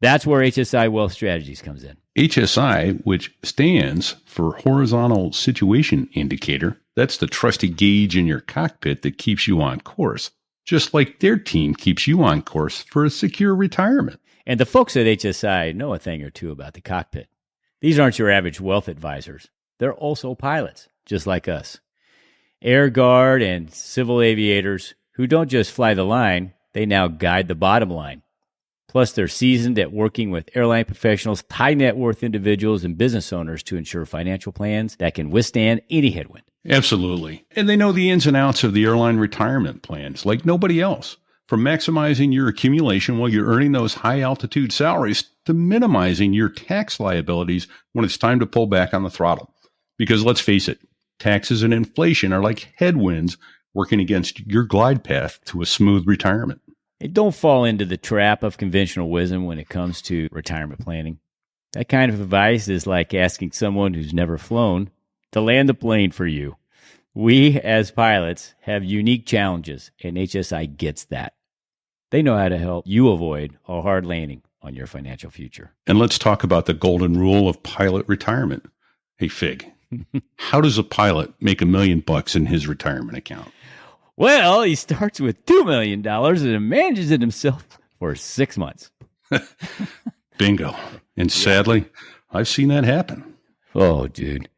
That's where HSI Wealth Strategies comes in. HSI, which stands for Horizontal Situation Indicator, that's the trusty gauge in your cockpit that keeps you on course, just like their team keeps you on course for a secure retirement. And the folks at HSI know a thing or two about the cockpit. These aren't your average wealth advisors. They're also pilots, just like us. Air Guard and civil aviators who don't just fly the line, they now guide the bottom line. Plus, they're seasoned at working with airline professionals, high net worth individuals, and business owners to ensure financial plans that can withstand any headwind. Absolutely. And they know the ins and outs of the airline retirement plans like nobody else. From maximizing your accumulation while you're earning those high altitude salaries to minimizing your tax liabilities when it's time to pull back on the throttle. Because let's face it, taxes and inflation are like headwinds working against your glide path to a smooth retirement. And don't fall into the trap of conventional wisdom when it comes to retirement planning. That kind of advice is like asking someone who's never flown to land the plane for you. We, as pilots, have unique challenges, and HSI gets that. They know how to help you avoid a hard landing on your financial future. And let's talk about the golden rule of pilot retirement. Hey, Fig, how does a pilot make $1 million in his retirement account? Well, he starts with $2 million and manages it himself for 6 months. Bingo. And sadly, I've seen that happen. Oh, dude.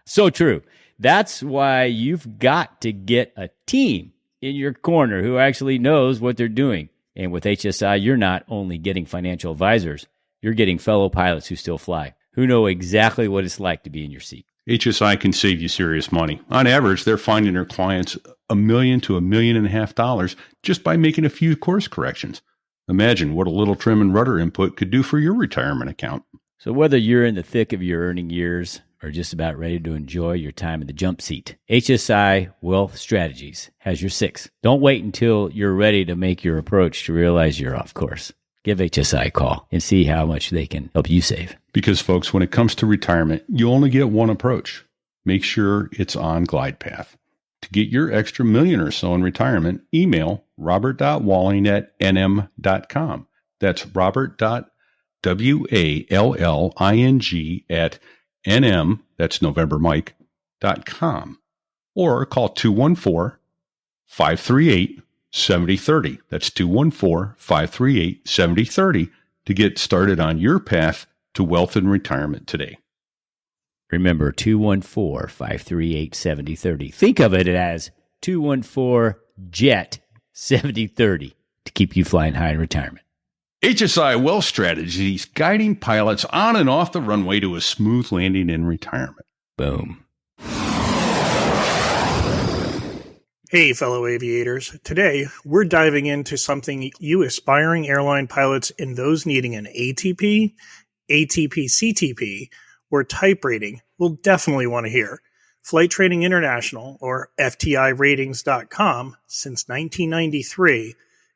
So true. That's why you've got to get a team in your corner who actually knows what they're doing. And with HSI, you're not only getting financial advisors, you're getting fellow pilots who still fly, who know exactly what it's like to be in your seat. HSI can save you serious money. On average, they're finding their clients $1 million to $1.5 million just by making a few course corrections. Imagine what a little trim and rudder input could do for your retirement account. So whether you're in the thick of your earning years are just about ready to enjoy your time in the jump seat, HSI Wealth Strategies has your six. Don't wait until you're ready to make your approach to realize you're off course. Give HSI a call and see how much they can help you save. Because, folks, when it comes to retirement, you only get one approach. Make sure it's on glide path. To get your extra million or so in retirement, email robert.walling@nm.com. That's robert.walling@nm, that's November Mike.com. Or call 214-538-7030. That's 214-538-7030 to get started on your path to wealth and retirement today. Remember, 214-538-7030. Think of it as 214-JET-7030 to keep you flying high in retirement. HSI Wealth Strategies, guiding pilots on and off the runway to a smooth landing in retirement. Boom. Hey, fellow aviators. Today, we're diving into something you aspiring airline pilots and those needing an ATP, ATP-CTP, or type rating will definitely want to hear. Flight Training International, or FTIratings.com, since 1993,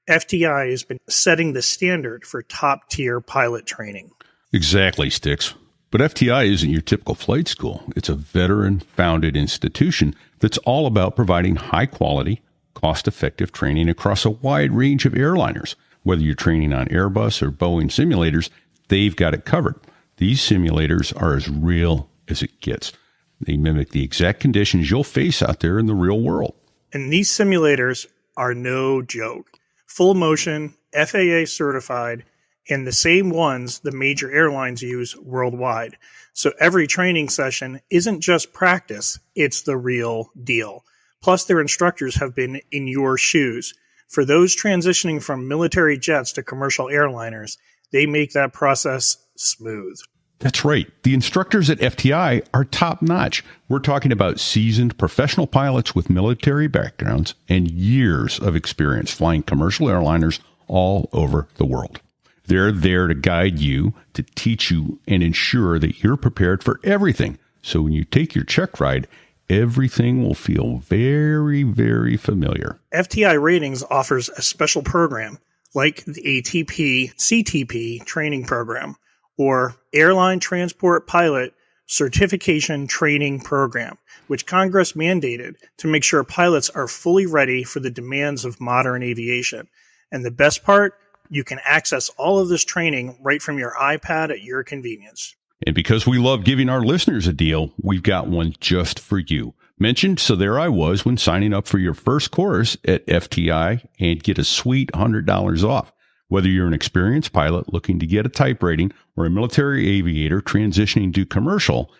FTI has been setting the standard for top-tier pilot training. Exactly, Sticks. But FTI isn't your typical flight school. It's a veteran-founded institution that's all about providing high-quality, cost-effective training across a wide range of airliners. Whether you're training on Airbus or Boeing simulators, they've got it covered. These simulators are as real as it gets. They mimic the exact conditions you'll face out there in the real world. And these simulators are no joke. Full motion, FAA certified, and the same ones the major airlines use worldwide. So every training session isn't just practice, it's the real deal. Plus, their instructors have been in your shoes. For those transitioning from military jets to commercial airliners, they make that process smooth. That's right. The instructors at FTI are top-notch. We're talking about seasoned professional pilots with military backgrounds and years of experience flying commercial airliners all over the world. They're there to guide you, to teach you, and ensure that you're prepared for everything. So when you take your check ride, everything will feel very, very familiar. FTI Ratings offers a special program like the ATP CTP training program or Airline Transport Pilot Certification Training Program, which Congress mandated to make sure pilots are fully ready for the demands of modern aviation. And the best part, you can access all of this training right from your iPad at your convenience. And because we love giving our listeners a deal, we've got one just for you. Mentioned, so there I was when signing up for your first course at FTI and get a sweet $100 off. Whether you're an experienced pilot looking to get a type rating or a military aviator transitioning to commercial,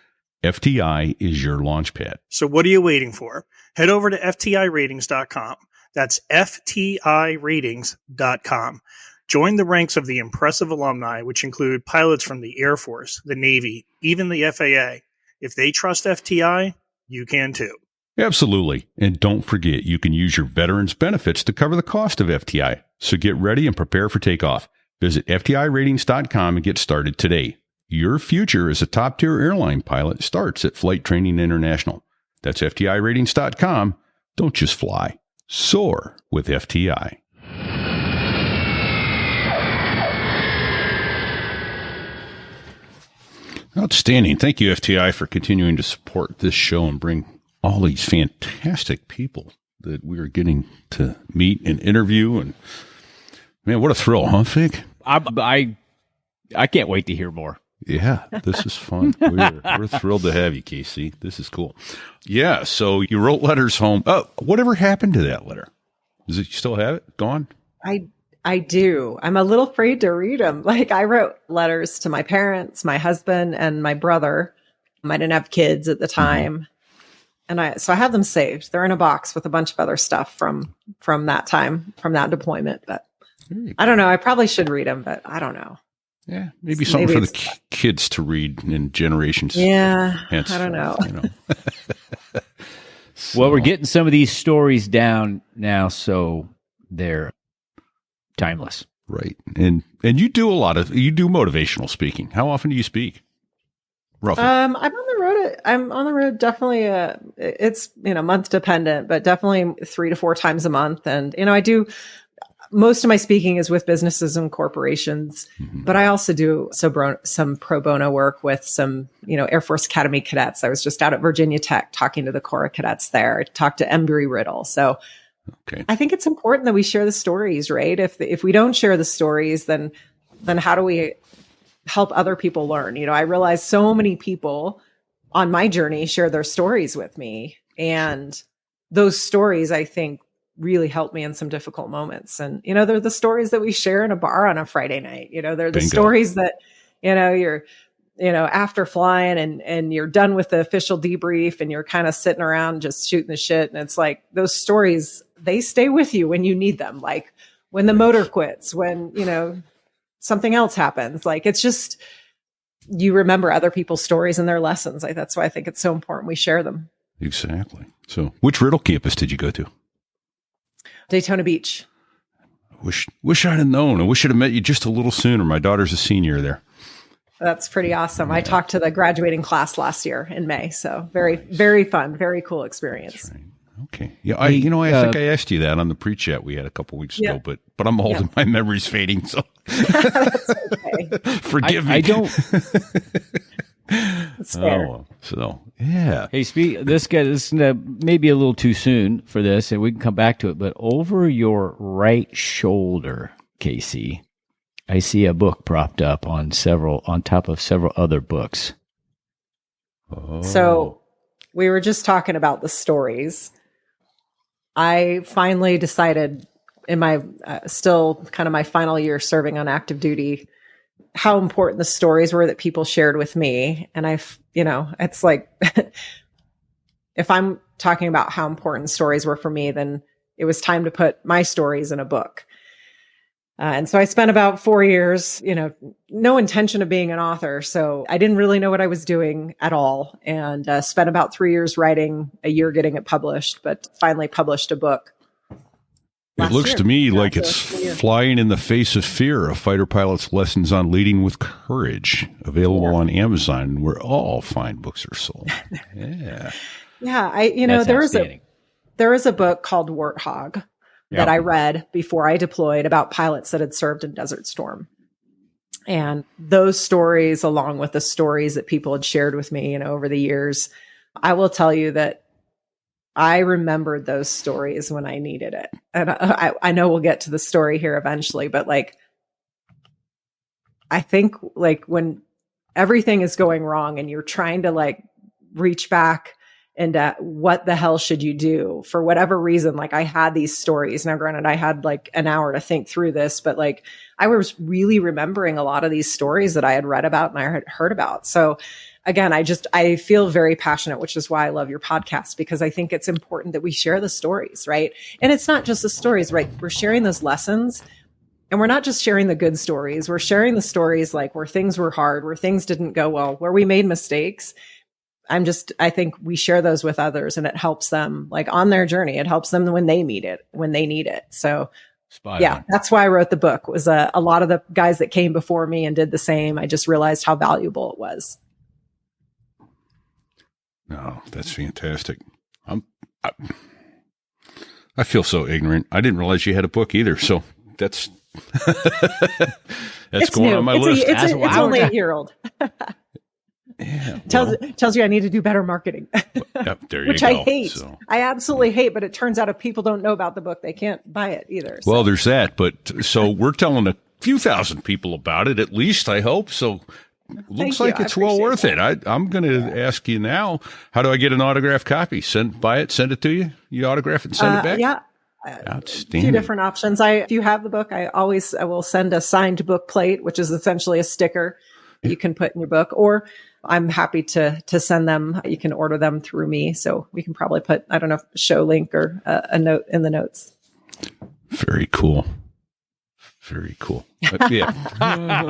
FTI is your launch pad. So what are you waiting for? Head over to FTIratings.com. That's FTIratings.com. Join the ranks of the impressive alumni, which include pilots from the Air Force, the Navy, even the FAA. If they trust FTI, you can too. Absolutely. And don't forget, you can use your veterans benefits to cover the cost of FTI. So get ready and prepare for takeoff. Visit FTIratings.com and get started today. Your future as a top-tier airline pilot starts at Flight Training International. That's FTIratings.com. Don't just fly. Soar with FTI. Outstanding. Thank you, FTI, for continuing to support this show and bring all these fantastic people that we are getting to meet and interview. And man, what a thrill, huh, Fig? I can't wait to hear more. Yeah, this is fun. We're thrilled to have you, Casey. This is cool. Yeah, so you wrote letters home. Oh, whatever happened to that letter? Is it, you still have it? Gone? I do. I'm a little afraid to read them. Like, I wrote letters to my parents, my husband, and my brother. I didn't have kids at the time. And so I have them saved. They're in a box with a bunch of other stuff from that time, from that deployment. But I don't know. I probably should read them, but I don't know. Yeah, maybe something for the kids to read in generations. Yeah, I don't know. So. Well, we're getting some of these stories down now, so they're timeless. Right. And you do motivational speaking. How often do you speak? Roughly. I'm on the road I'm on the road definitely. It's, month dependent, but definitely 3 to 4 times a month. And, I do, most of my speaking is with businesses and corporations, but I also do some pro bono work with some, Air Force Academy cadets. I was just out at Virginia Tech talking to the Corps of cadets there. I talked to Embry-Riddle. So okay. I think it's important that we share the stories, right? If we don't share the stories, then how do we help other people learn? I realize so many people on my journey share their stories with me, and those stories, I think, really helped me in some difficult moments. And, they're the stories that we share in a bar on a Friday night. They're the stories that, you're, after flying and you're done with the official debrief and you're kind of sitting around just shooting the shit. And it's like those stories, they stay with you when you need them. Like when the motor quits, when, something else happens. Like, it's just, you remember other people's stories and their lessons. Like, that's why I think it's so important we share them. Exactly. So which Riddle campus did you go to? Daytona Beach. Wish I'd have known. I wish I'd have met you just a little sooner. My daughter's a senior there. That's pretty awesome. Yeah. I talked to the graduating class last year in May. So very, very fun, very cool experience. That's right. Okay. Yeah. I think I asked you that on the pre-chat we had a couple weeks ago, but I'm old and my memory's fading. So that's okay. Forgive me. I don't. It's fair. Oh, so yeah. Hey, this may be a little too soon for this, and we can come back to it. But over your right shoulder, Casey, I see a book propped up on top of several other books. Oh. So we were just talking about the stories. I finally decided in my still kind of my final year serving on active duty, how important the stories were that people shared with me. And it's like, if I'm talking about how important stories were for me, then it was time to put my stories in a book. And so I spent about 4 years, no intention of being an author. So I didn't really know what I was doing at all, and spent about 3 years writing, a year getting it published, but finally published a book. It looks to me like it's Flying in the Face of Fear, a fighter pilot's lessons on leading with courage, available on Amazon, where all fine books are sold. Yeah. Yeah. There is a book called Warthog that I read before I deployed about pilots that had served in Desert Storm. And those stories, along with the stories that people had shared with me, over the years, I will tell you that I remembered those stories when I needed it. And I know we'll get to the story here eventually, but I think when everything is going wrong and you're trying to reach back and what the hell should you do for whatever reason? I had these stories. Now, granted, I had an hour to think through this, but I was really remembering a lot of these stories that I had read about and I had heard about. So again, I feel very passionate, which is why I love your podcast, because I think it's important that we share the stories, right? And it's not just the stories, right? We're sharing those lessons, and we're not just sharing the good stories. We're sharing the stories where things were hard, where things didn't go well, where we made mistakes. I think we share those with others, and it helps them on their journey. It helps them when they need it. So that's why I wrote the book. Was a lot of the guys that came before me and did the same. I just realized how valuable it was. No, that's fantastic. I feel so ignorant. I didn't realize you had a book either. So that's going new. on my list. It's only 8-year-old. Yeah, tells you I need to do better marketing. There you Which go. I hate. So. I absolutely hate, but it turns out if people don't know about the book, they can't buy it either. So. Well, there's that. But so we're telling a few thousand people about it, at least, I hope. So looks like it's well worth it. I'm going to ask you now, how do I get an autographed copy? Buy it, send it to you. You autograph it and send it back? Yeah. Outstanding. A few different options. If you have the book, I will send a signed book plate, which is essentially a sticker you can put in your book, or I'm happy to send them. You can order them through me. So we can probably put, I don't know, a show link or a note in the notes. Very cool. Very cool. Yeah.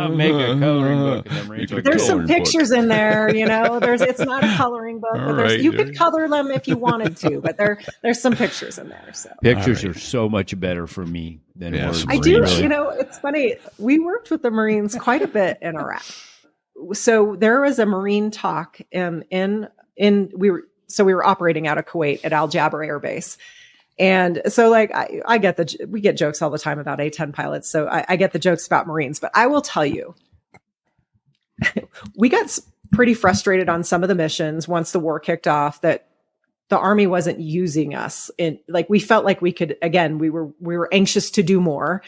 Make a coloring book. There's some pictures in there, it's not a coloring book, but you could color them if you wanted to, but there's some pictures in there. So pictures are so much better for me than words. I do. It's funny. We worked with the Marines quite a bit in Iraq. So there was a Marine talk in we were operating out of Kuwait at Al Jaber Air Base. And so like, we get jokes all the time about A-10 pilots. So I get the jokes about Marines, but I will tell you, we got pretty frustrated on some of the missions once the war kicked off that the Army wasn't using us in, like, we felt like we could, again, we were anxious to do more.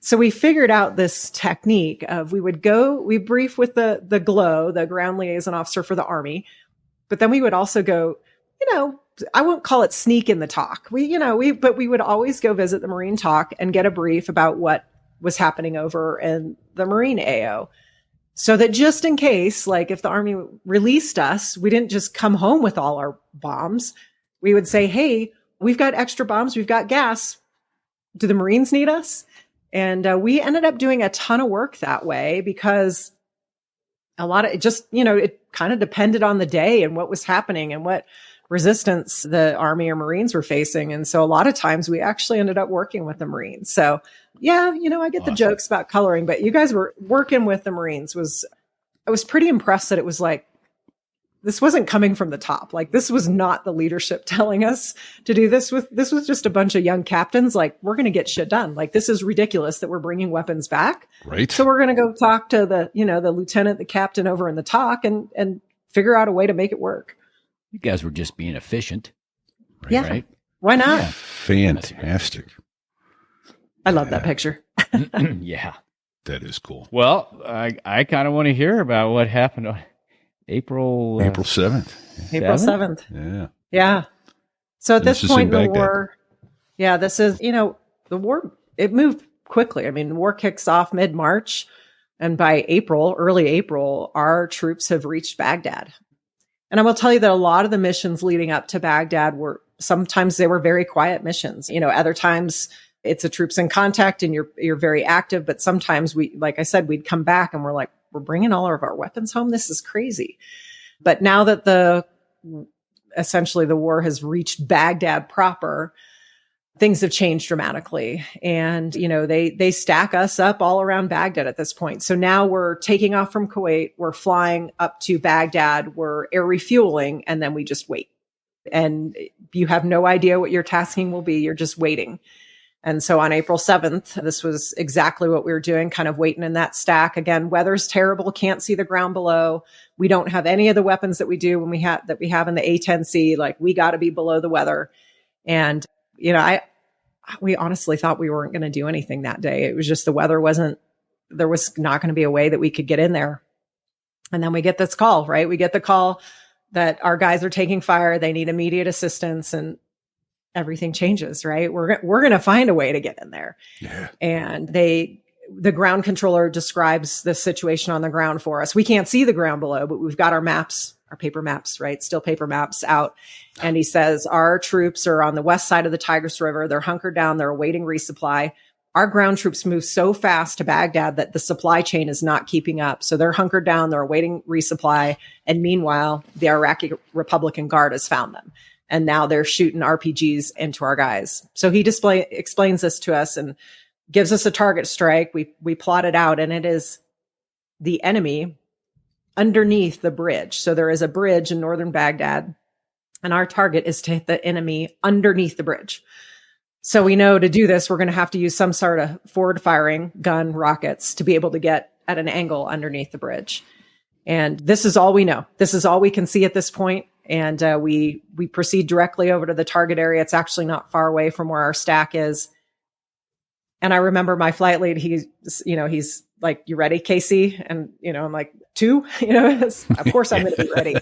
So we figured out this technique of we brief with the GLOW, the ground liaison officer for the Army, but then we would also go, I won't call it sneak in the talk. But we would always go visit the Marine talk and get a brief about what was happening over in the Marine AO. So that just in case, like if the Army released us, we didn't just come home with all our bombs. We would say, hey, we've got extra bombs. We've got gas. Do the Marines need us? And we ended up doing a ton of work that way because a lot of it just, it kind of depended on the day and what was happening and what resistance the Army or Marines were facing. And so a lot of times we actually ended up working with the Marines. So yeah, I get the jokes about coloring, but you guys were working with the Marines. I was pretty impressed that it was like, this wasn't coming from the top. Like this was not the leadership telling us to do this this was just a bunch of young captains. Like, we're going to get shit done. Like, this is ridiculous that we're bringing weapons back. Right. So we're going to go talk to the lieutenant, the captain over in the talk and figure out a way to make it work. You guys were just being efficient. Right. Yeah. Right? Why not? Yeah. Fantastic. I love that picture. Yeah. That is cool. Well, I kind of want to hear about what happened on April 7th. April 7th. Yeah. Yeah. So at And this this is point in in the Baghdad. war, this is, the war, it moved quickly. I mean, the war kicks off mid-March, and by early April, our troops have reached Baghdad. And I will tell you that a lot of the missions leading up to Baghdad sometimes they were very quiet missions. Other times it's a troops in contact and you're very active. But sometimes like I said, we'd come back and we're like, we're bringing all of our weapons home. This is crazy. But now that essentially the war has reached Baghdad proper, things have changed dramatically. And, they stack us up all around Baghdad at this point. So now we're taking off from Kuwait. We're flying up to Baghdad. We're air refueling, and then we just wait. And you have no idea what your tasking will be. You're just waiting. And so on April 7th, this was exactly what we were doing, kind of waiting in that stack. Again, weather's terrible. Can't see the ground below. We don't have any of the weapons that we do when we have in the A-10C. Like, we got to be below the weather. And, we honestly thought we weren't going to do anything that day. It was just the weather there was not going to be a way that we could get in there. And then we get this call, right? We get the call that our guys are taking fire. They need immediate assistance, and everything changes, right? We're going to find a way to get in there. Yeah. And the ground controller describes the situation on the ground for us. We can't see the ground below, but we've got our maps, our paper maps, right? Still paper maps out. And he says, our troops are on the west side of the Tigris River. They're hunkered down. They're awaiting resupply. Our ground troops move so fast to Baghdad that the supply chain is not keeping up. So they're hunkered down. They're awaiting resupply. And meanwhile, the Iraqi Republican Guard has found them. And now they're shooting RPGs into our guys. So he explains this to us and gives us a target strike. We plot it out, and it is the enemy underneath the bridge. So there is a bridge in northern Baghdad, and our target is to hit the enemy underneath the bridge. So we know to do this, we're going to have to use some sort of forward firing gun rockets to be able to get at an angle underneath the bridge. And this is all we know. This is all we can see at this point. And we proceed directly over to the target area. It's actually not far away from where our stack is. And I remember my flight lead, he's like, you ready, Casey? And, I'm like, 2, of course I'm going to be ready.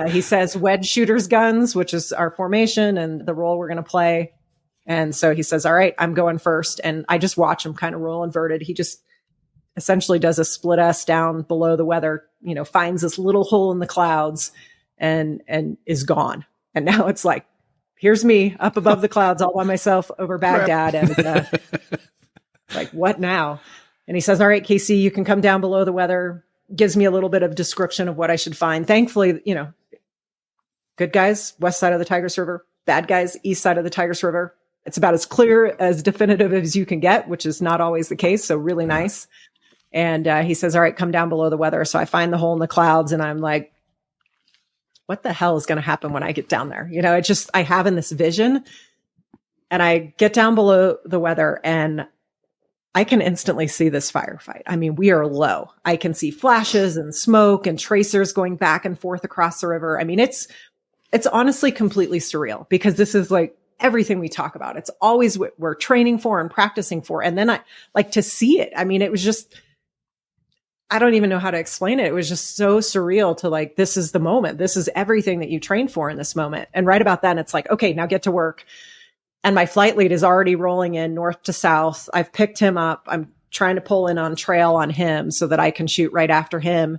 He says wedge shooters guns, which is our formation and the role we're going to play. And so he says, all right, I'm going first. And I just watch him kind of roll inverted. He just essentially does a split S down below the weather, finds this little hole in the clouds and is gone. And now it's like, here's me up above the clouds all by myself over Baghdad. And like, what now? And he says, all right, Casey, you can come down below the weather. Gives me a little bit of description of what I should find. Thankfully, good guys, west side of the Tigris River, bad guys, east side of the Tigris River. It's about as clear, as definitive as you can get, which is not always the case. So really nice. And he says, all right, come down below the weather. So I find the hole in the clouds, and I'm like, what the hell is going to happen when I get down there? I have in this vision, and I get down below the weather and I can instantly see this firefight. I mean, we are low. I can see flashes and smoke and tracers going back and forth across the river. I mean, it's honestly completely surreal, because this is like everything we talk about. It's always what we're training for and practicing for. And then I like to see it. I mean, it was just, I don't even know how to explain it. It was just so surreal to like, this is the moment. This is everything that you train for in this moment. And right about then, it's like, okay, now get to work. And my flight lead is already rolling in north to south. I've picked him up. I'm trying to pull in on trail on him so that I can shoot right after him.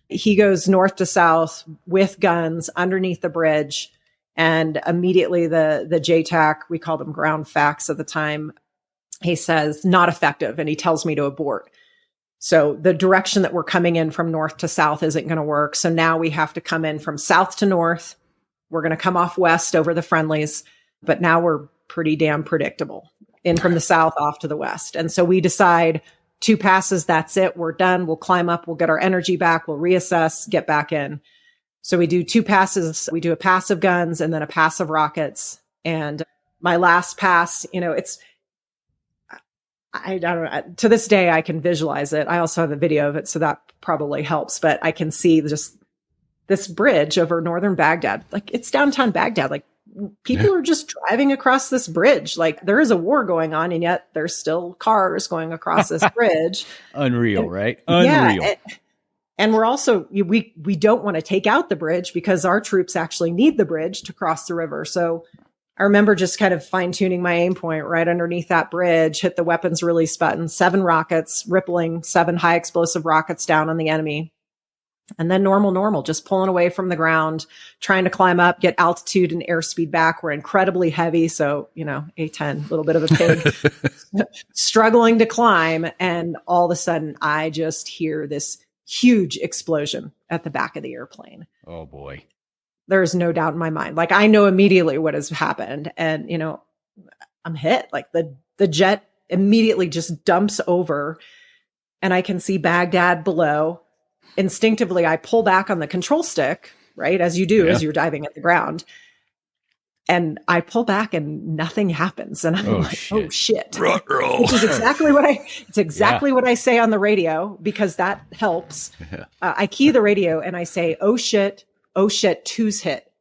He goes north to south with guns underneath the bridge. And immediately the JTAC, we called them ground facts at the time, he says, not effective. And he tells me to abort. So the direction that we're coming in from north to south isn't going to work. So now we have to come in from south to north. We're going to come off west over the friendlies, but now we're pretty damn predictable in from the south off to the west. And so we decide 2 passes, that's it. We're done. We'll climb up. We'll get our energy back. We'll reassess, get back in. So we do 2 passes. We do a pass of guns and then a pass of rockets. And my last pass, I don't know. To this day, I can visualize it. I also have a video of it, so that probably helps. But I can see just this bridge over northern Baghdad. Like, it's downtown Baghdad. Like, people are just driving across this bridge. Like, there is a war going on, and yet there's still cars going across this bridge. Unreal, right? Unreal. Yeah, and we're also, we don't want to take out the bridge because our troops actually need the bridge to cross the river. So I remember just kind of fine tuning my aim point right underneath that bridge, hit the weapons release button, 7 rockets, rippling 7 high explosive rockets down on the enemy. And then normal, just pulling away from the ground, trying to climb up, get altitude and airspeed back. We're incredibly heavy. So, A-10, a little bit of a pig, struggling to climb. And all of a sudden, I just hear this huge explosion at the back of the airplane. Oh, boy. There's no doubt in my mind. Like, I know immediately what has happened. And, I'm hit. Like, the jet immediately just dumps over, and I can see Baghdad below. Instinctively, I pull back on the control stick, right? As you do, as you're diving at the ground. And I pull back and nothing happens. And I'm oh shit. Which is exactly what I say on the radio, because that helps. Yeah. I key the radio and I say, oh shit, 2's hit.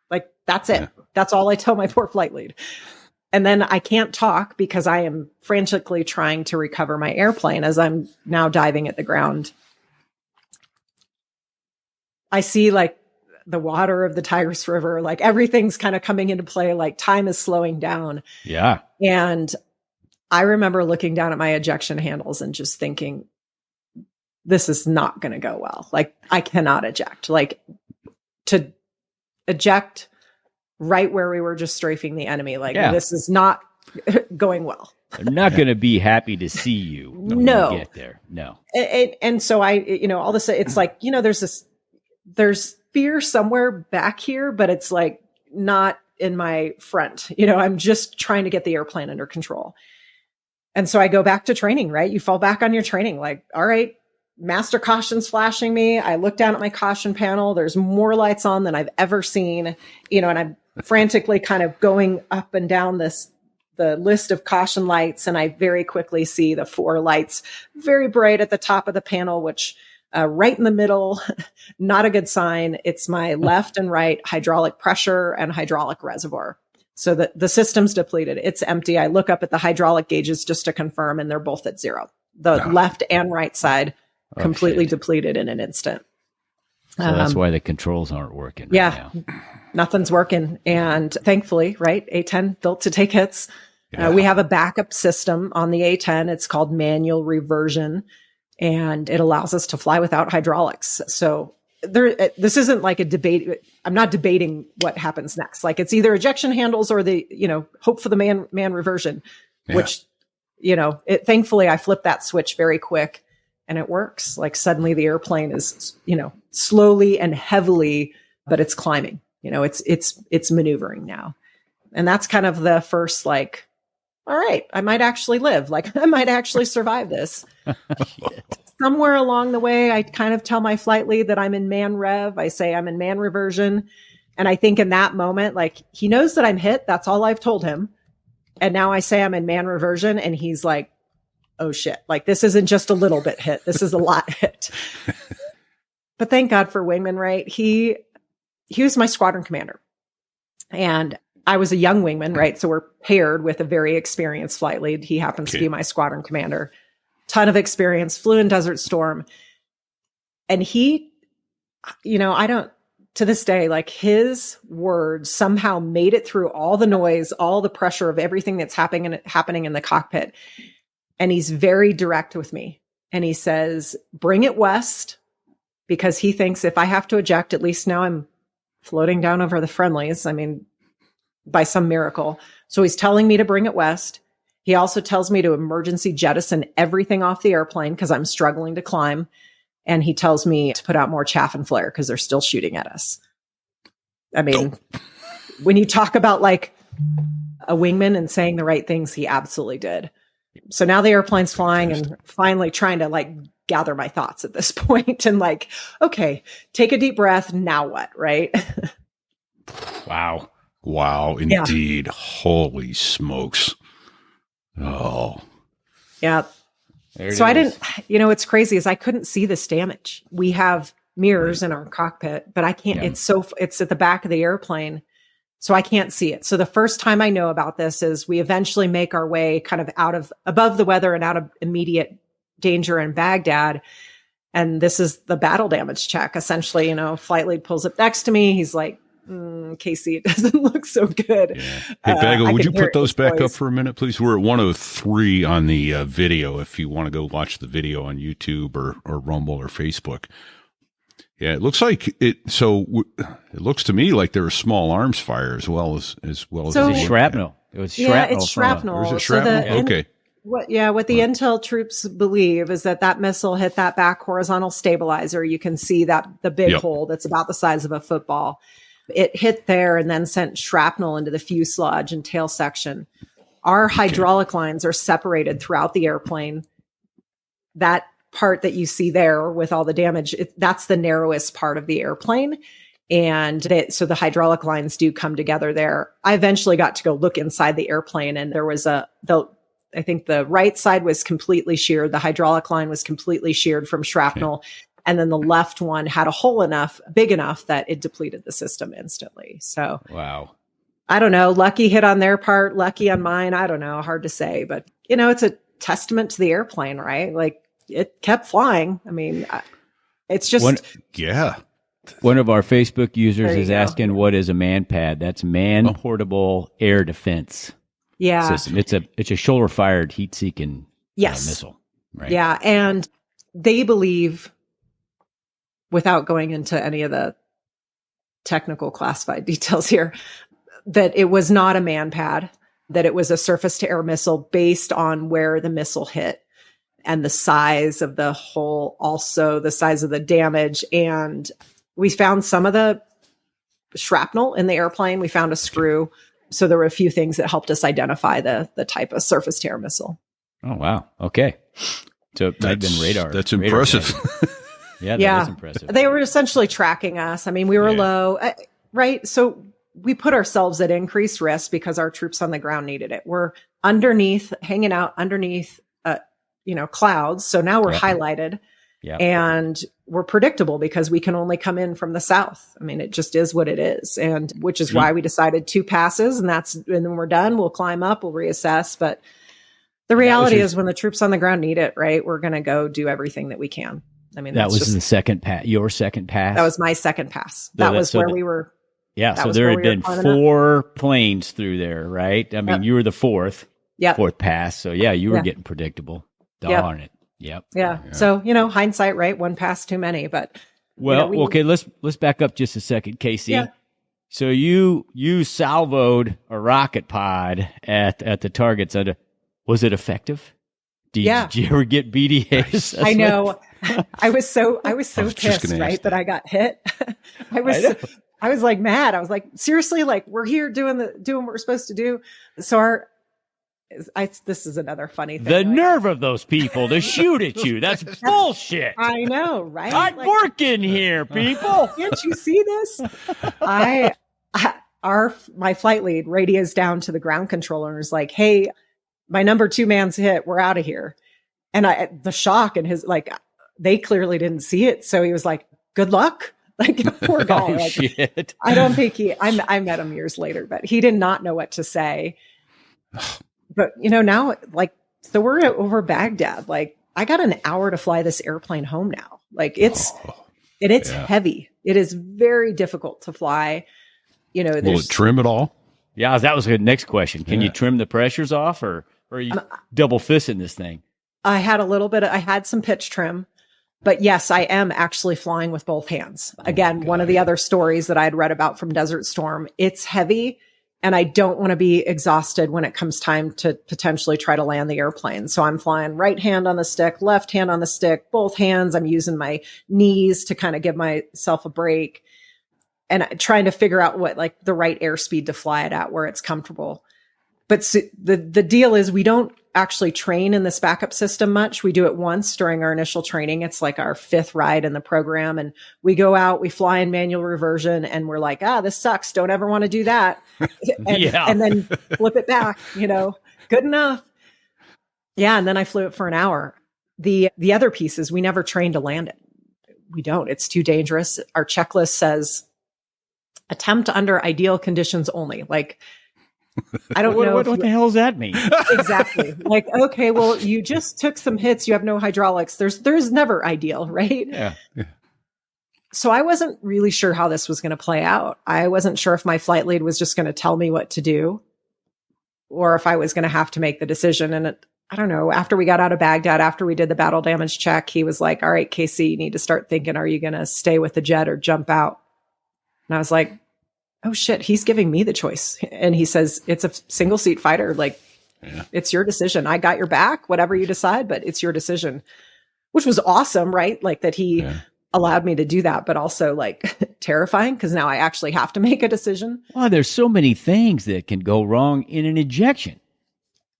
Like, that's it. Yeah. That's all I tell my poor flight lead. And then I can't talk because I am frantically trying to recover my airplane as I'm now diving at the ground. I see like the water of the Tigris River, like everything's kind of coming into play, like time is slowing down. Yeah. And I remember looking down at my ejection handles and just thinking, this is not going to go well. Like, I cannot eject. Like, to eject right where we were just strafing the enemy. Like, this is not going well. They're not going to be happy to see you when you get there. No. And so I, all of a sudden, it's like, there's fear somewhere back here, but it's like not in my front. I'm just trying to get the airplane under control. And so I go back to training, right? You fall back on your training. Like, all right, master caution's flashing me. I look down at my caution panel. There's more lights on than I've ever seen, and I'm frantically kind of going up and down the list of caution lights. And I very quickly see the 4 lights very bright at the top of the panel, which right in the middle, not a good sign. It's my left and right hydraulic pressure and hydraulic reservoir. So the system's depleted. It's empty. I look up at the hydraulic gauges just to confirm, and they're both at 0. The left and right side completely depleted in an instant. So that's why the controls aren't working right now. Nothing's working. And thankfully, right, A-10 built to take hits. We have a backup system on the A-10. It's called manual reversion, and it allows us to fly without hydraulics. So this isn't like a debate. I'm not debating what happens next. Like, it's either ejection handles or the, hope for the man reversion, which, thankfully I flipped that switch very quick and it works. Like, suddenly the airplane is, slowly and heavily, but it's climbing, it's maneuvering now. And that's kind of the first, like, all right, I might actually live. Like, I might actually survive this. somewhere along the way, I kind of tell my flight lead that I'm in man rev. I say I'm in man reversion. And I think in that moment, like, he knows that I'm hit. That's all I've told him. And now I say I'm in man reversion, and he's like, oh shit, like, this isn't just a little bit hit. This is a lot hit. But thank God for wingman, right? He was my squadron commander, and I was a young wingman, right? So we're paired with a very experienced flight lead. He happens to be my squadron commander. Ton of experience, flew in Desert Storm. And he, to this day, like, his words somehow made it through all the noise, all the pressure of everything that's happening in the cockpit. And he's very direct with me. And he says, bring it west, because he thinks if I have to eject, at least now I'm floating down over the friendlies. I mean, by some miracle. So he's telling me to bring it west. He also tells me to emergency jettison everything off the airplane because I'm struggling to climb. And he tells me to put out more chaff and flare because they're still shooting at us. I mean, when you talk about like a wingman and saying the right things, he absolutely did. So now the airplane's flying, and finally trying to like gather my thoughts at this point and like, okay, take a deep breath. Now what? Right. Wow. Indeed. Yeah. Holy smokes. Oh, yeah. So I didn't, what's crazy is I couldn't see this damage. We have mirrors in our cockpit, but I can't, it's at the back of the airplane. So I can't see it. So the first time I know about this is we eventually make our way kind of above the weather and out of immediate danger in Baghdad. And this is the battle damage check. Essentially, flight lead pulls up next to me. He's like, Casey, it doesn't look so good. Yeah. Hey, Bagel, would you put those back up for a minute, please? We're at 103 on the video if you want to go watch the video on YouTube or Rumble or Facebook. Yeah, it looks like it. So it looks to me like there was small arms fire as well as shrapnel. It was shrapnel. Yeah, it's shrapnel. Or is it shrapnel? Okay. What the intel troops believe is that missile hit that back horizontal stabilizer. You can see that the big hole that's about the size of a football. It hit there and then sent shrapnel into the fuselage and tail section. Our hydraulic lines are separated throughout the airplane. That part that you see there with all the damage, that's the narrowest part of the airplane. And so the hydraulic lines do come together there. I eventually got to go look inside the airplane, and there was I think the right side was completely sheared. The hydraulic line was completely sheared from shrapnel. Okay. And then the left one had a hole big enough that it depleted the system instantly. So, wow. I don't know. Lucky hit on their part, lucky on mine. I don't know. Hard to say, but it's a testament to the airplane, right? Like, it kept flying. I mean, it's just. One of our Facebook users is asking, what is a man pad? That's man portable air defense system. It's a shoulder fired heat seeking missile. Right? Yeah. And they believe, without going into any of the technical classified details here, that it was not a man pad, that it was a surface to air missile based on where the missile hit and the size of the hole, also the size of the damage. And we found some of the shrapnel in the airplane. We found a screw. So there were a few things that helped us identify the type of surface to air missile. Oh, wow. Okay. So it might have been radar. That's impressive. Yeah, that is impressive. They were essentially tracking us. I mean, we were low, right? So we put ourselves at increased risk because our troops on the ground needed it. We're hanging out underneath, clouds. So now we're highlighted and we're predictable because we can only come in from the south. I mean, it just is what it is. And which is why we decided 2 passes, and then we're done. We'll climb up, we'll reassess. But the reality is when the troops on the ground need it, right, we're going to go do everything that we can. I mean, that was the second pass. Your second pass. That was my second pass. That was where we were. Yeah. So there had been 4 planes through there, right? I mean, you were the fourth pass. So you were getting predictable. Darn it. Yep. Yeah. So, hindsight, right? 1 pass too many, but. Okay. Let's back up just a second, Casey. Yeah. So you salvoed a rocket pod at the targets. Was it effective? Did you ever get BDAs? I know. I was so pissed, right, that I got hit. I was like mad. I was like, seriously, like, we're here doing what we're supposed to do. So this is another funny thing. The nerve of those people to shoot at you. That's bullshit. I know, right? I'm working here, people. Can't you see this? My flight lead radios down to the ground controller and is like, "Hey, my number 2 man's hit. We're out of here." And the shock and his, like, they clearly didn't see it. So he was like, "Good luck." Like, poor guy. Oh, like, shit. I don't think I met him years later, but he did not know what to say. But, now, like, so we're over Baghdad. Like, I got an hour to fly this airplane home now. Like, it's heavy. It is very difficult to fly. Will it trim at all? Yeah, that was the next question. Can you trim the pressures off, or are you double fisting this thing? I had I had some pitch trim, but yes, I am actually flying with both hands. Again, one of the other stories that I had read about from Desert Storm, it's heavy and I don't want to be exhausted when it comes time to potentially try to land the airplane. So I'm flying right hand on the stick, left hand on the stick, both hands. I'm using my knees to kind of give myself a break. And trying to figure out what, like, the right airspeed to fly it at where it's comfortable. But the deal is we don't actually train in this backup system much. We do it once during our initial training. It's like our 5th ride in the program. And we go out, we fly in manual reversion, and we're like, this sucks. Don't ever want to do that. And then flip it back, good enough. Yeah. And then I flew it for an hour. The other piece is we never train to land it. We don't. It's too dangerous. Our checklist says, attempt under ideal conditions only. Like, I don't know. What the hell does that mean? Exactly. Like, okay, well, you just took some hits. You have no hydraulics. There's never ideal, right? Yeah. So I wasn't really sure how this was going to play out. I wasn't sure if my flight lead was just going to tell me what to do or if I was going to have to make the decision. And I don't know, after we got out of Baghdad, after we did the battle damage check, he was like, "All right, Casey, you need to start thinking, are you going to stay with the jet or jump out?" And I was like, oh shit, he's giving me the choice. And he says, it's a single seat fighter. Like, it's your decision. I got your back, whatever you decide, but it's your decision, which was awesome, right? Like that he allowed me to do that, but also like terrifying because now I actually have to make a decision. Well, there's so many things that can go wrong in an ejection.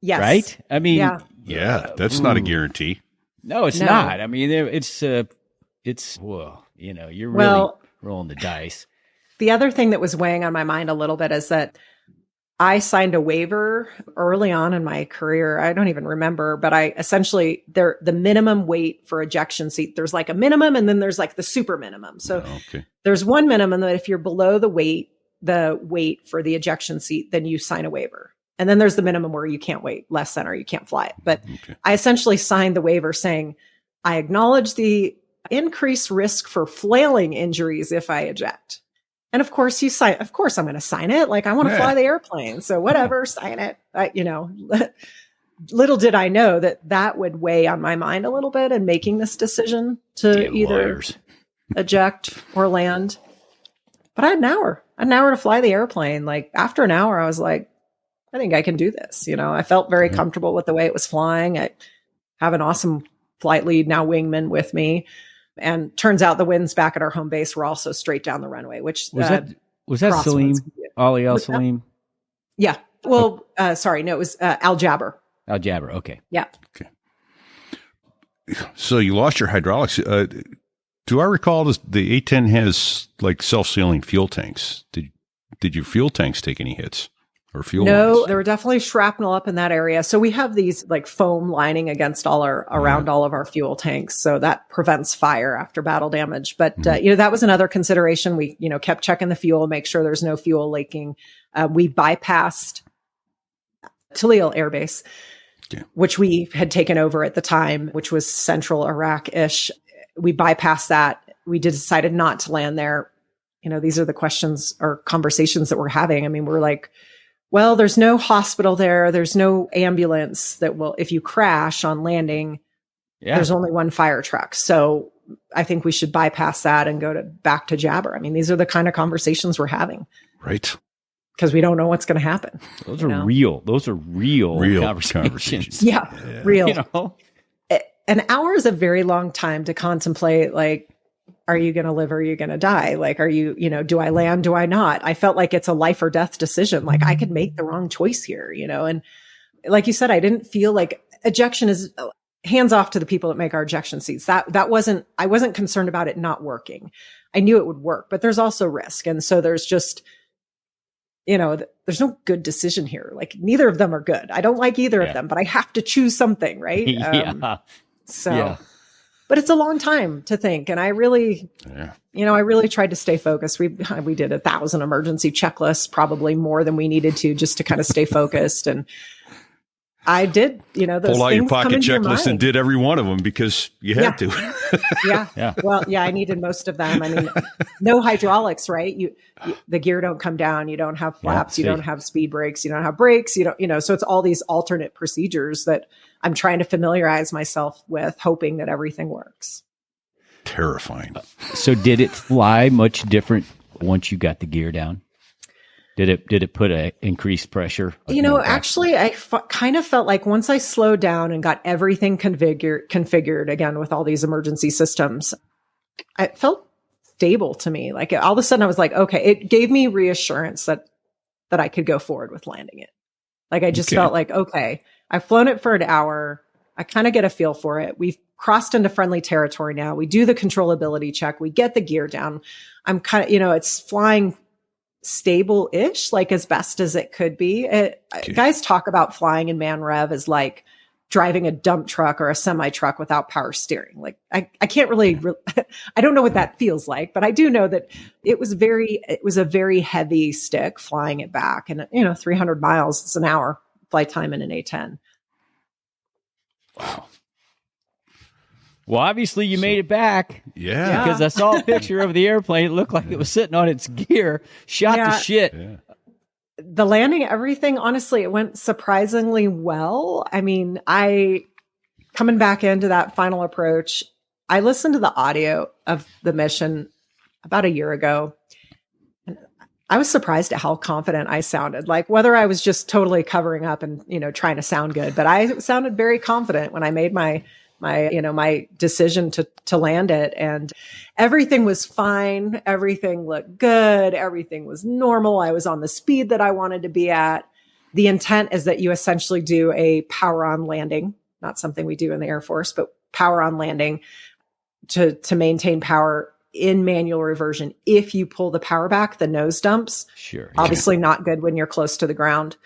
Yes. Right? I mean, that's not a guarantee. No, it's not. I mean, whoa, you're really rolling the dice. The other thing that was weighing on my mind a little bit is that I signed a waiver early on in my career. I don't even remember, but I essentially, the minimum weight for ejection seat, there's like a minimum and then there's like the super minimum. So there's one minimum that if you're below the weight for the ejection seat, then you sign a waiver. And then there's the minimum where you can't weight less than or you can't fly it. But I essentially signed the waiver saying, I acknowledge the increased risk for flailing injuries if I eject. And of course I'm going to sign it. Like I want to fly the airplane. So whatever, sign it. Little did I know that would weigh on my mind a little bit in making this decision to either eject or land. But I had an hour to fly the airplane. Like after an hour, I was like, I think I can do this. I felt very comfortable with the way it was flying. I have an awesome flight lead, now wingman, with me. And turns out the winds back at our home base were also straight down the runway, which was that Salim? Ali Al Salim? Yeah. Well, sorry. No, it was Al Jaber. Al Jaber. Okay. Yeah. Okay. So you lost your hydraulics. Do I recall the A-10 has like self-sealing fuel tanks? Did your fuel tanks take any hits? Or fuel No, lines? there were definitely shrapnel up in that area. So we have these like foam lining against around all of our fuel tanks. So that prevents fire after battle damage. But, that was another consideration. We, kept checking the fuel, make sure there's no fuel leaking. We bypassed Talil Air Base, which we had taken over at the time, which was central Iraq-ish. We bypassed that. We decided not to land there. These are the questions or conversations that we're having. I mean, we're like, well, there's no hospital there. There's no ambulance that will, if you crash on landing, there's only one fire truck. So I think we should bypass that and go back to Jabber. I mean, these are the kind of conversations we're having. Right. Because we don't know what's going to happen. Those are real. Those are real conversations. Yeah, real. An hour is a very long time to contemplate, like, are you going to live or are you going to die? Like, are you, do I land? Do I not? I felt like it's a life or death decision. Like I could make the wrong choice here, and like you said, I didn't feel like ejection is hands off to the people that make our ejection seats. I wasn't concerned about it not working. I knew it would work, but there's also risk. And so there's just, there's no good decision here. Like neither of them are good. I don't like either of them, but I have to choose something. Right. But it's a long time to think. And I really, I really tried to stay focused. We did 1,000 emergency checklists, probably more than we needed to, just to kind of stay focused. And I did, those pull out your pocket checklist and mind. did every one of them because you had to. Well, I needed most of them. I mean, no hydraulics, right? The gear don't come down. You don't have flaps. You don't have speed brakes. You don't have brakes. So it's all these alternate procedures that I'm trying to familiarize myself with, hoping that everything works. Terrifying. So did it fly much different once you got the gear down? Did it put a increased pressure? Actually, I kind of felt like once I slowed down and got everything configured again with all these emergency systems, it felt stable to me. Like all of a sudden I was like, okay, it gave me reassurance that I could go forward with landing it. Like I just felt like, okay, I've flown it for an hour. I kind of get a feel for it. We've crossed into friendly territory now. We do the controllability check. We get the gear down. I'm kind of, it's flying stable-ish, like as best as it could be. Guys talk about flying in man rev as like driving a dump truck or a semi truck without power steering. Like I can't really, I don't know what that feels like, but I do know that it was a very heavy stick flying it back, and 300 miles is an hour flight time in an A-10. Wow. Well, obviously you made it back. Yeah. Because I saw a picture of the airplane. It looked like it was sitting on its gear, shot to shit. Yeah. The landing, everything, honestly, it went surprisingly well. I mean, coming back into that final approach, I listened to the audio of the mission about a year ago. And I was surprised at how confident I sounded, like whether I was just totally covering up and, trying to sound good, but I sounded very confident when I made my decision to land it, and everything was fine. Everything looked good. Everything was normal. I was on the speed that I wanted to be at. The intent is that you essentially do a power on landing, not something we do in the Air Force, but power on landing to maintain power in manual reversion. If you pull the power back, the nose dumps. Sure. Obviously not good when you're close to the ground.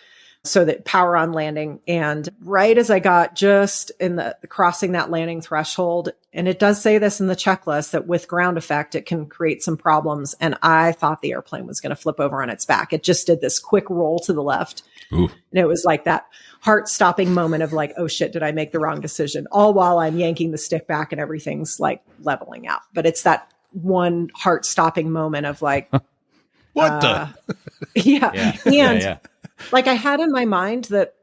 So that power on landing. And right as I got just in the crossing that landing threshold, and it does say this in the checklist that with ground effect, it can create some problems. And I thought the airplane was going to flip over on its back. It just did this quick roll to the left. Ooh. And it was like that heart stopping moment of like, oh shit, did I make the wrong decision? All while I'm yanking the stick back and everything's like leveling out. But it's that one heart stopping moment of like, what the? Yeah. Like I had in my mind that,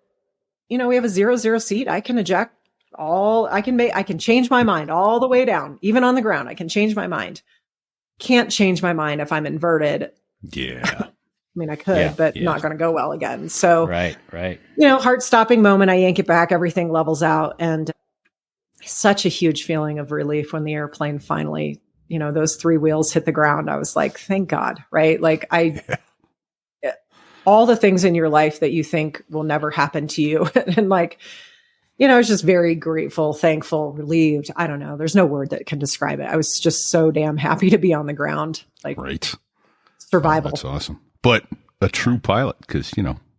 we have a 0-0 seat. I can eject I can change my mind all the way down, even on the ground. I can change my mind. Can't change my mind if I'm inverted. Yeah. I mean, I could, but not going to go well again. So, right. Heart stopping moment. I yank it back. Everything levels out. And such a huge feeling of relief when the airplane finally, those three wheels hit the ground. I was like, thank God. Right. Like all the things in your life that you think will never happen to you. And like, I was just very grateful, thankful, relieved. I don't know. There's no word that can describe it. I was just so damn happy to be on the ground. Like survival. Oh, that's awesome. But a true pilot, because,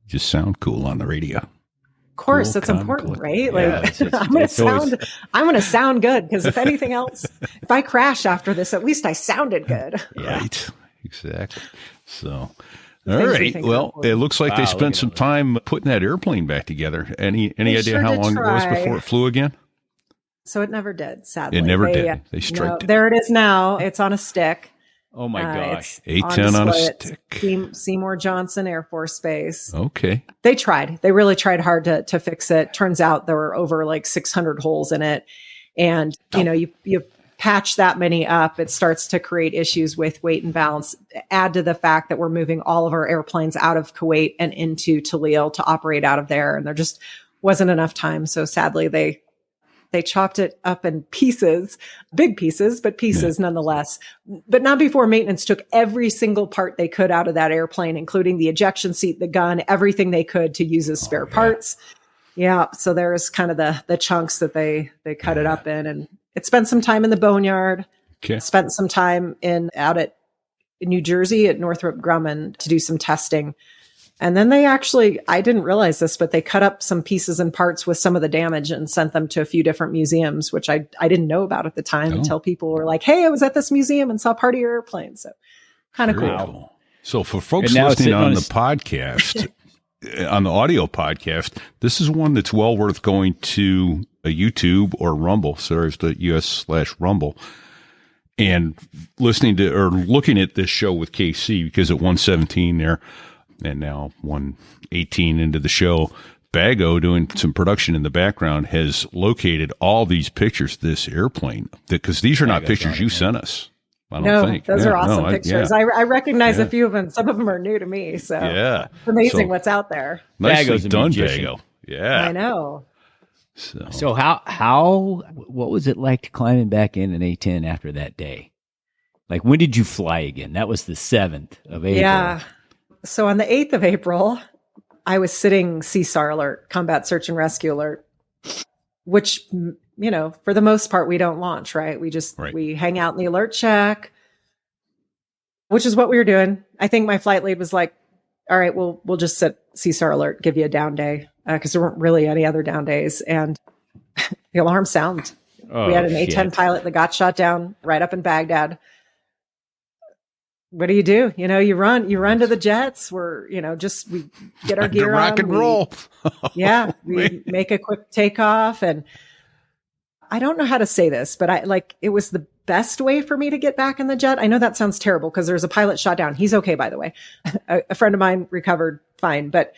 just sound cool on the radio. Of course, that's important, right? Like I'm going to sound good, because if anything else, if I crash after this, at least I sounded good. Right. Exactly. So, all right. Well, it looks like they spent some time putting that airplane back together. Any idea how long it was before it flew again? So it never did, sadly. It never did. They striped it. There it is now. It's on a stick. Oh my gosh. A-10 on a stick. Seymour Johnson Air Force Base. Okay. They tried. They really tried hard to fix it. Turns out there were over like 600 holes in it. And, you patch that many up, it starts to create issues with weight and balance. Add to the fact that we're moving all of our airplanes out of Kuwait and into Talil to operate out of there. And there just wasn't enough time. So sadly, they chopped it up in pieces, big pieces, but pieces nonetheless. But not before maintenance took every single part they could out of that airplane, including the ejection seat, the gun, everything they could to use as spare parts. Yeah. So there's kind of the chunks that they cut it up in, and it spent some time in the boneyard. Okay. Spent some time out at New Jersey at Northrop Grumman to do some testing. And then I didn't realize this, but they cut up some pieces and parts with some of the damage and sent them to a few different museums, which I didn't know about at the time until people were like, hey, I was at this museum and saw part of your airplane. So kind of cool. So for folks listening on the podcast, on the audio podcast, this is one that's well worth going to a YouTube or Rumble. So there's the US/Rumble. And listening to or looking at this show with KC, because at 117 there, and now 118 into the show, Bago, doing some production in the background, has located all these pictures of this airplane, because these are not pictures you sent us. I don't think. Those are awesome pictures. I recognize a few of them. Some of them are new to me. So it's amazing what's out there. Nicely done, Bago. Yeah. I know. So what was it like to climbing back in an A-10 after that day? Like, when did you fly again? That was the 7th of April. Yeah. So on the 8th of April, I was sitting CSAR alert, combat search and rescue alert, which, for the most part, we don't launch, right? We hang out in the alert check, which is what we were doing. I think my flight lead was like, all right, we'll just set CSAR alert, give you a down day, because there weren't really any other down days. And the alarm sounded. We had an A-10 pilot that got shot down right up in Baghdad. What do? You run to the jets. We get our gear on. Rock and roll. We make a quick takeoff. And I don't know how to say this, but it was the best way for me to get back in the jet. I know that sounds terrible because there's a pilot shot down. He's okay, by the way. A friend of mine recovered fine, but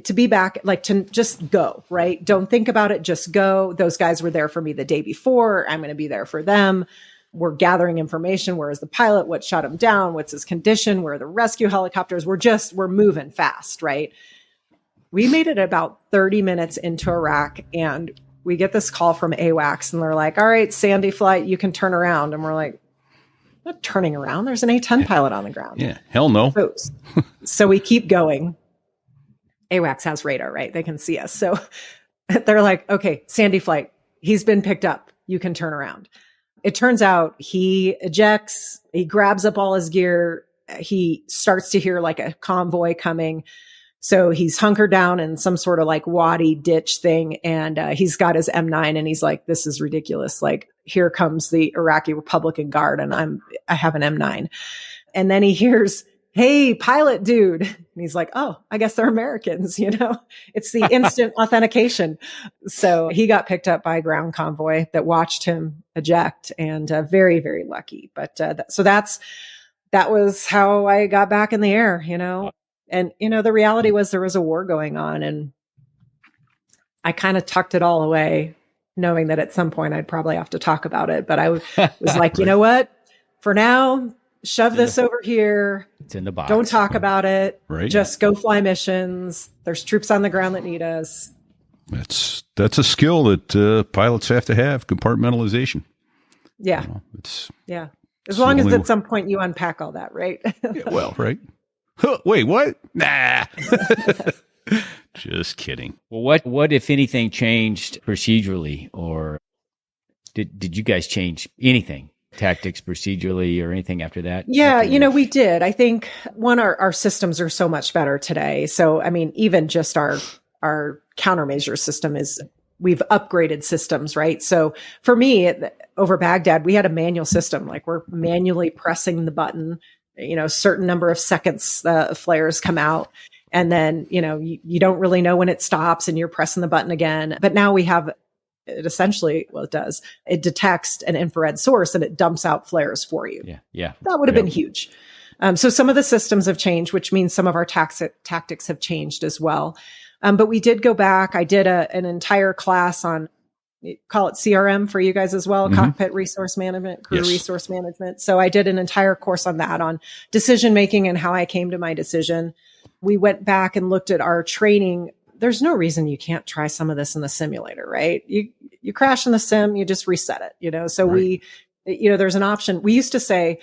to be back, to just go, right? Don't think about it. Just go. Those guys were there for me the day before. I'm going to be there for them. We're gathering information. Where is the pilot? What shot him down? What's his condition? Where are the rescue helicopters? We're moving fast, right? We made it about 30 minutes into Iraq, and we get this call from AWACS, and they're like, all right, Sandy flight, you can turn around. And we're like, I'm not turning around. There's an A-10 pilot on the ground. Yeah, hell no. So we keep going. AWACS has radar, right? They can see us. So they're like, okay, Sandy flight, he's been picked up. You can turn around. It turns out he ejects, he grabs up all his gear. He starts to hear like a convoy coming. So he's hunkered down in some sort of like wadi ditch thing. And he's got his M9, and he's like, this is ridiculous. Like, here comes the Iraqi Republican Guard, and I have an M9. And then he hears, hey, pilot dude. And he's like, oh, I guess they're Americans, it's the instant authentication. So he got picked up by a ground convoy that watched him eject, and very, very lucky. But that was how I got back in the air, And, the reality was there was a war going on, and I kind of tucked it all away, knowing that at some point I'd probably have to talk about it. But I was like, you know what? For now, shove this over here. It's in the box. Don't talk about it. Right. Just go fly missions. There's troops on the ground that need us. That's a skill that pilots have to have, compartmentalization. Yeah. Yeah. As long as at some point you unpack all that, right? Yeah, well, right. Wait, what? Nah. Just kidding. Well, what if anything changed procedurally, or did you guys change anything? Tactics procedurally or anything after that? Yeah, we did. I think our systems are so much better today. So, I mean, even just our countermeasure system we've upgraded systems, right? So for me, over Baghdad, we had a manual system. Like, we're manually pressing the button, certain number of seconds, flares come out. And then, you don't really know when it stops, and you're pressing the button again. But now we have it essentially, it detects an infrared source and it dumps out flares for you. Yeah. That would have been huge. So some of the systems have changed, which means some of our tactics have changed as well. But we did go back. I did an entire class on, call it CRM for you guys as well, cockpit resource management, crew resource management. So I did an entire course on that, on decision making and how I came to my decision. We went back and looked at our training. There's no reason you can't try some of this in the simulator, right? You crash in the sim, you just reset it, So right. There's an option. We used to say,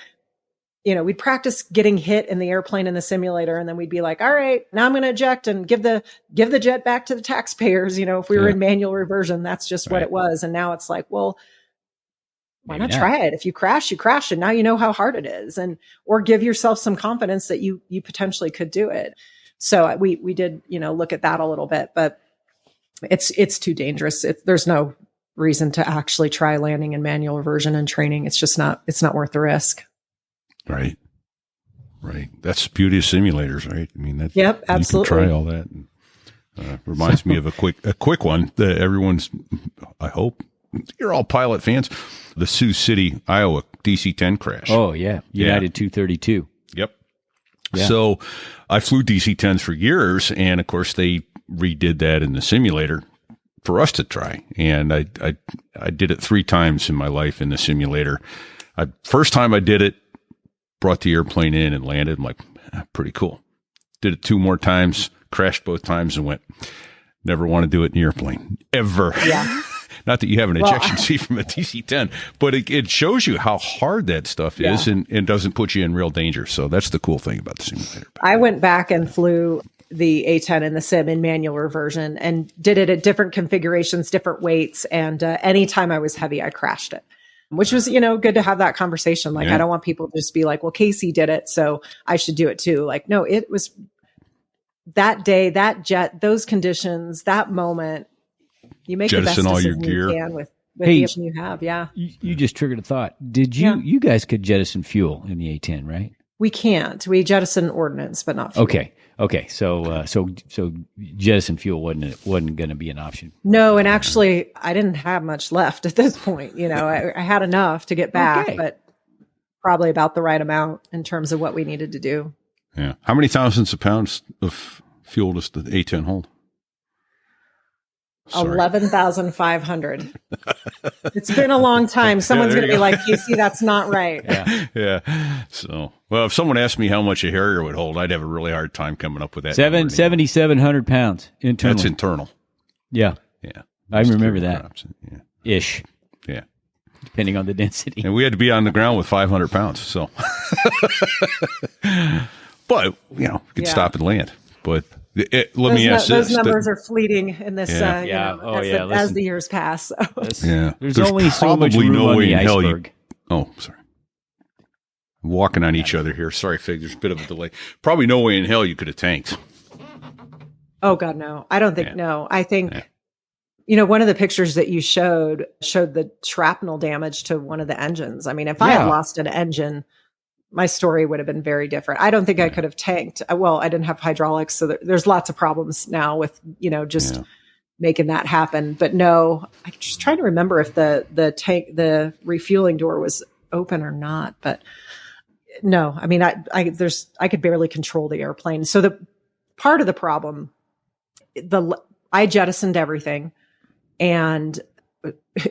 we'd practice getting hit in the airplane in the simulator. And then we'd be like, all right, now I'm going to eject and give the jet back to the taxpayers. If we were in manual reversion, that's just what it was. And now it's like, well, why not try it? If you crash, you crash. And now you know how hard it is, or give yourself some confidence that you potentially could do it. So we did, look at that a little bit, but it's too dangerous. There's no reason to actually try landing in manual reversion and training. It's not worth the risk. Right. That's the beauty of simulators, right? I mean, yep, absolutely. You can try all that. Reminds me of a quick one that everyone's, I hope you're all pilot fans. The Sioux City, Iowa DC-10 crash. Oh yeah. United 232. Yep. Yeah. So I flew DC-10s for years, and of course they redid that in the simulator for us to try. And I did it 3 times in my life in the simulator. First time I did it, brought the airplane in and landed. I'm like, pretty cool. Did it 2 more times, crashed both times, and went, never want to do it in the airplane ever. Yeah. Not that you have an ejection seat from a DC-10, but it shows you how hard that stuff is and doesn't put you in real danger. So that's the cool thing about the simulator. I went back and flew the A-10 in the sim in manual reversion and did it at different configurations, different weights. And anytime I was heavy, I crashed it, which was, good to have that conversation. Like, I don't want people to just be like, well, Casey did it, so I should do it too. Like, no, it was that day, that jet, those conditions, that moment. You make jettison the best all your decision gear you can with the option you have. Yeah. You just triggered a thought. Did you guys could jettison fuel in the A-10, right? We can't. We jettison ordnance, but not fuel. Okay. So jettison fuel wasn't going to be an option. No, and actually, I didn't have much left at this point. I had enough to get back, but probably about the right amount in terms of what we needed to do. Yeah. How many thousands of pounds of fuel does the A-10 hold? 11,500. It's been a long time. Someone's going to be like, Casey, that's not right. Yeah. So, well, if someone asked me how much a Harrier would hold, I'd have a really hard time coming up with that. 7,700 pounds internal. That's internal. Yeah. Yeah. I remember that. Yeah. Ish. Yeah. Depending on the density. And we had to be on the ground with 500 pounds. So, but, we could stop and land. But let me ask this. Those numbers are fleeting in this, as the years pass. So. There's only so much room on the iceberg. Sorry. I'm walking on each other here. Sorry, Fig. There's a bit of a delay. Probably no way in hell you could have tanked. Oh, God, no. I don't think, no. I think, one of the pictures that you showed the shrapnel damage to one of the engines. I mean, if I had lost an engine, my story would have been very different. I don't think I could have tanked. Well, I didn't have hydraulics. So there's lots of problems now with, making that happen. But no, I'm just trying to remember if the refueling door was open or not. But no, I mean, I could barely control the airplane. So the part of the problem, I jettisoned everything, and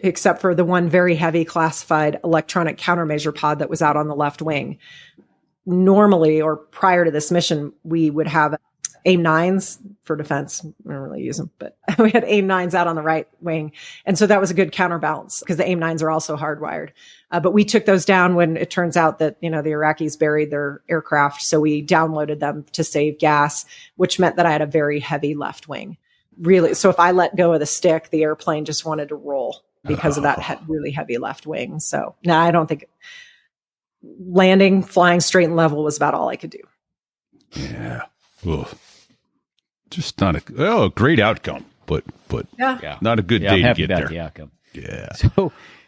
except for the one very heavy classified electronic countermeasure pod that was out on the left wing. Normally, or prior to this mission, we would have AIM-9s for defense. We don't really use them, but we had AIM-9s out on the right wing. And so that was a good counterbalance because the AIM-9s are also hardwired. But we took those down when it turns out that, the Iraqis buried their aircraft. So we downloaded them to save gas, which meant that I had a very heavy left wing. Really, so if I let go of the stick, the airplane just wanted to roll because of that really heavy left wing. So no, I don't think flying straight and level was about all I could do. Yeah. Ugh. Just not a great outcome, but not a good day to get there. The outcome. Yeah.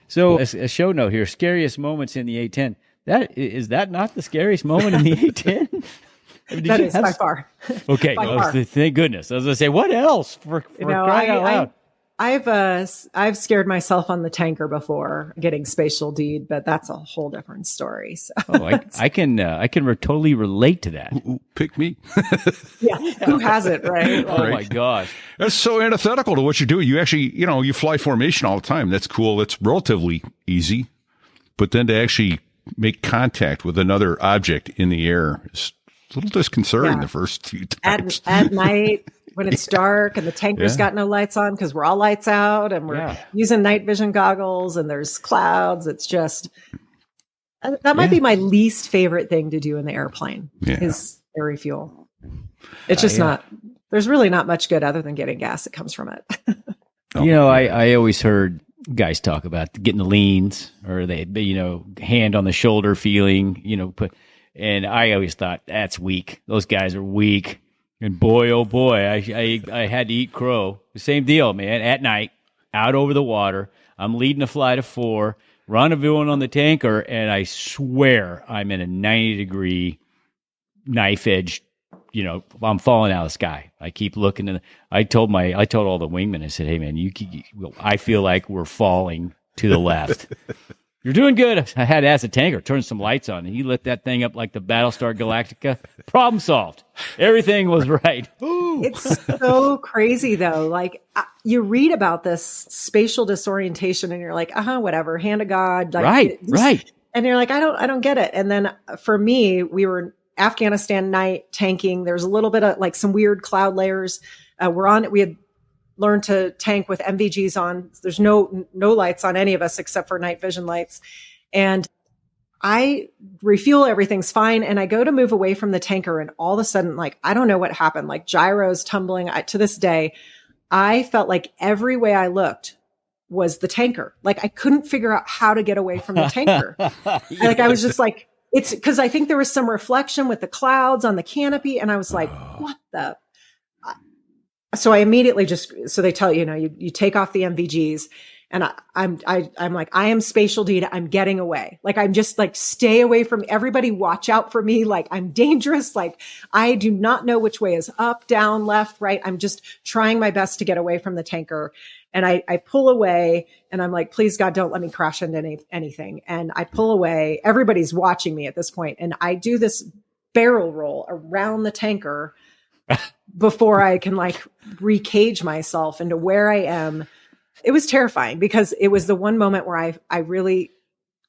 So a show note here: scariest moments in the A-10. Is that not the scariest moment in the A-10? That is by far. Okay, thank goodness. I was going to say, what else for crying out loud? I've scared myself on the tanker before getting spatial deed, but that's a whole different story. So. I can totally relate to that. Pick me. Yeah, who hasn't, right? Oh my gosh, that's so antithetical to what you're doing. You actually, you fly formation all the time. That's cool. That's relatively easy, but then to actually make contact with another object in the air is a little disconcerting the first few times. At night, when it's dark and the tanker's got no lights on because we're all lights out and we're using night vision goggles and there's clouds. It's just, That might be my least favorite thing to do in the airplane is air refuel. It's just not, there's really not much good other than getting gas that comes from it. I always heard guys talk about getting the leans or they, hand on the shoulder feeling, and I always thought that's weak. Those guys are weak. And boy, oh boy, I had to eat crow. The same deal, man. At night, out over the water, I'm leading a flight of 4, rendezvousing on the tanker, and I swear I'm in a 90-degree knife edge. I'm falling out of the sky. I keep looking, and I told all the wingmen, I said, "Hey, man, I feel like we're falling to the left." You're doing good. I had to ask the tanker, turn some lights on, and he lit that thing up like the Battlestar Galactica. Problem solved. Everything was right. It's so crazy, though. Like, you read about this spatial disorientation, and you're like, whatever, hand of God. Like, right. And you're like, I don't get it. And then for me, we were Afghanistan night tanking. There's a little bit of like some weird cloud layers. We had learned to tank with MVGs on. There's no lights on any of us except for night vision lights. And I refuel, everything's fine. And I go to move away from the tanker, and all of a sudden, like, I don't know what happened, like gyros tumbling. To this day, I felt like every way I looked was the tanker. Like, I couldn't figure out how to get away from the tanker. Like, I was just like, it's because I think there was some reflection with the clouds on the canopy. And I was like, what the? So I immediately so they tell you, you take off the MVGs, and I'm like, I am spatial data. I'm getting away. Like, I'm just like, stay away from everybody. Watch out for me. Like, I'm dangerous. Like, I do not know which way is up, down, left, right. I'm just trying my best to get away from the tanker. And I pull away, and I'm like, please God, don't let me crash into anything. And I pull away. Everybody's watching me at this point, and I do this barrel roll around the tanker before I can like recage myself into where I am. It was terrifying because it was the one moment where I really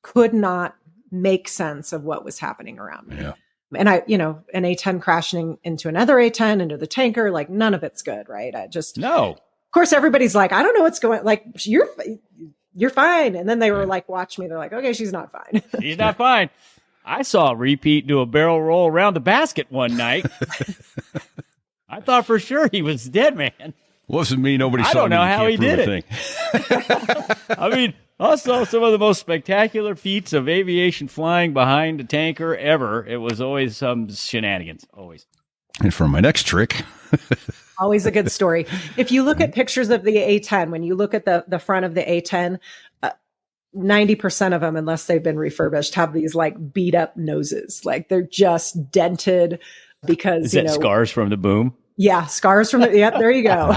could not make sense of what was happening around me. Yeah. And an A-10 crashing into another A-10 into the tanker, like, none of it's good, right? No. Of course, everybody's like, I don't know what's going, like, you're fine. And then they were like, watch me. They're like, okay, she's not fine. She's not fine. I saw Repeat do a barrel roll around the basket one night. I thought for sure he was dead, man. Wasn't me. Nobody saw me. I don't know how he did it. I mean, I saw some of the most spectacular feats of aviation flying behind a tanker ever. It was always some shenanigans, always. And for my next trick. Always a good story. If you look at pictures of the A-10, when you look at the front of the A-10, 90% of them, unless they've been refurbished, have these like beat up noses. Like, they're just dented because, Is that scars from the boom? Yeah. Scars from yep. There you go.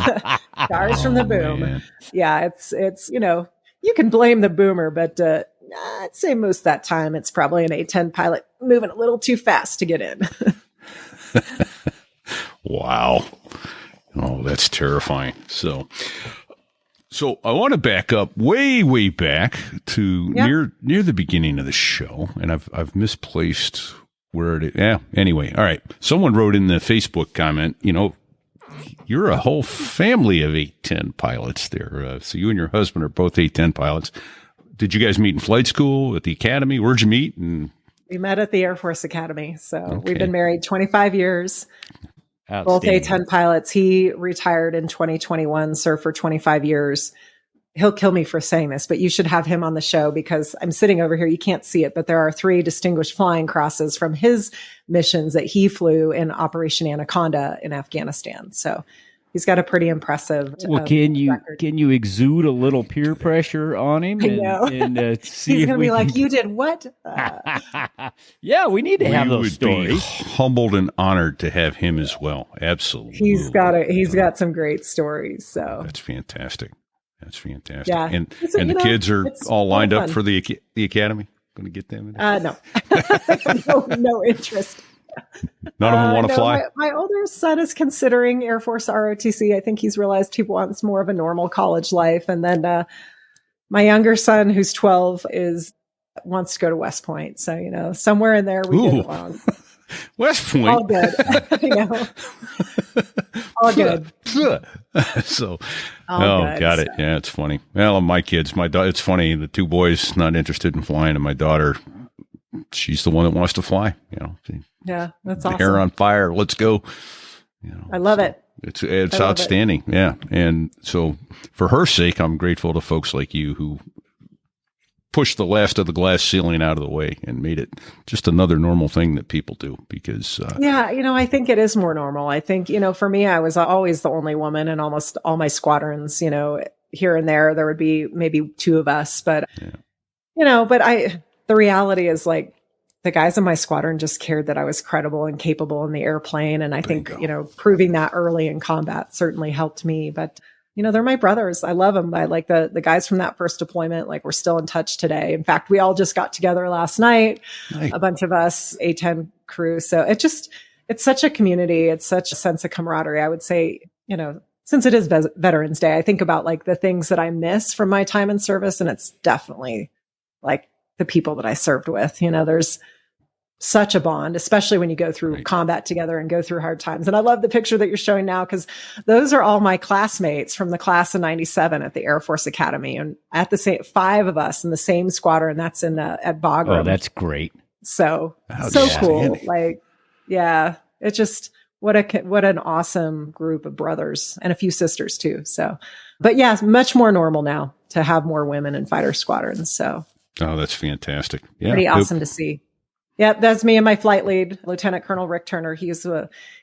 Scars from the boom. Man. Yeah. It's, you can blame the boomer, but, I'd say most of that time it's probably an A-10 pilot moving a little too fast to get in. Wow. Oh, that's terrifying. So I want to back up way back to near the beginning of the show, and I've misplaced where it is. Yeah. Anyway, all right. Someone wrote in the Facebook comment, you're a whole family of A-10 pilots there. So you and your husband are both A-10 pilots. Did you guys meet in flight school, at the academy? Where'd you meet? And we met at the Air Force Academy. So we've been married 25 years. Both A-10 pilots. He retired in 2021, served for 25 years. He'll kill me for saying this, but you should have him on the show because I'm sitting over here. You can't see it, but there are 3 distinguished flying crosses from his missions that he flew in Operation Anaconda in Afghanistan. So he's got a pretty impressive can record. you exude a little peer pressure on him? And see he's going to be like, you did what? Yeah, we need to have those stories. Be humbled and honored to have him as well. Absolutely. He's got some great stories. So that's fantastic. That's fantastic. Yeah. And the kids are all lined up for the academy? Going to get them in? No. no interest. None of them want to fly? My older son is considering Air Force ROTC. I think he's realized he wants more of a normal college life. And then my younger son, who's 12, wants to go to West Point. So, somewhere in there we get along. West Point. All good. All good. So, good, got it. Yeah, it's funny. Well, my kids, it's funny. The 2 boys not interested in flying, and my daughter she's the one that wants to fly. Yeah, that's the awesome. hair on fire. Let's go. I love it. It's outstanding. Yeah. And so for her sake, I'm grateful to folks like you who pushed the last of the glass ceiling out of the way and made it just another normal thing that people do because, I think it is more normal. I think, for me, I was always the only woman in almost all my squadrons, here and there would be maybe two of us, but, the reality is like the guys in my squadron just cared that I was credible and capable in the airplane. And I think, proving that early in combat certainly helped me, but they're my brothers. I love them. I like the guys from that first deployment. Like we're still in touch today. In fact, we all just got together last night, a bunch of us A-10 crew. So it's such a community. It's such a sense of camaraderie. I would say, since it is Veterans Day, I think about like the things that I miss from my time in service. And it's definitely like the people that I served with, there's such a bond, especially when you go through combat together and go through hard times. And I love the picture that you're showing now because those are all my classmates from the class of 97 at the Air Force Academy. And at the same 5 of us in the same squadron that's in at Bagram. Oh, that's great. So cool. Like, yeah, it's just what an awesome group of brothers and a few sisters too. So, but yeah, much more normal now to have more women in fighter squadrons. So. Oh, that's fantastic. Yeah. Pretty awesome to see. Yep, that's me and my flight lead, Lieutenant Colonel Rick Turner. He's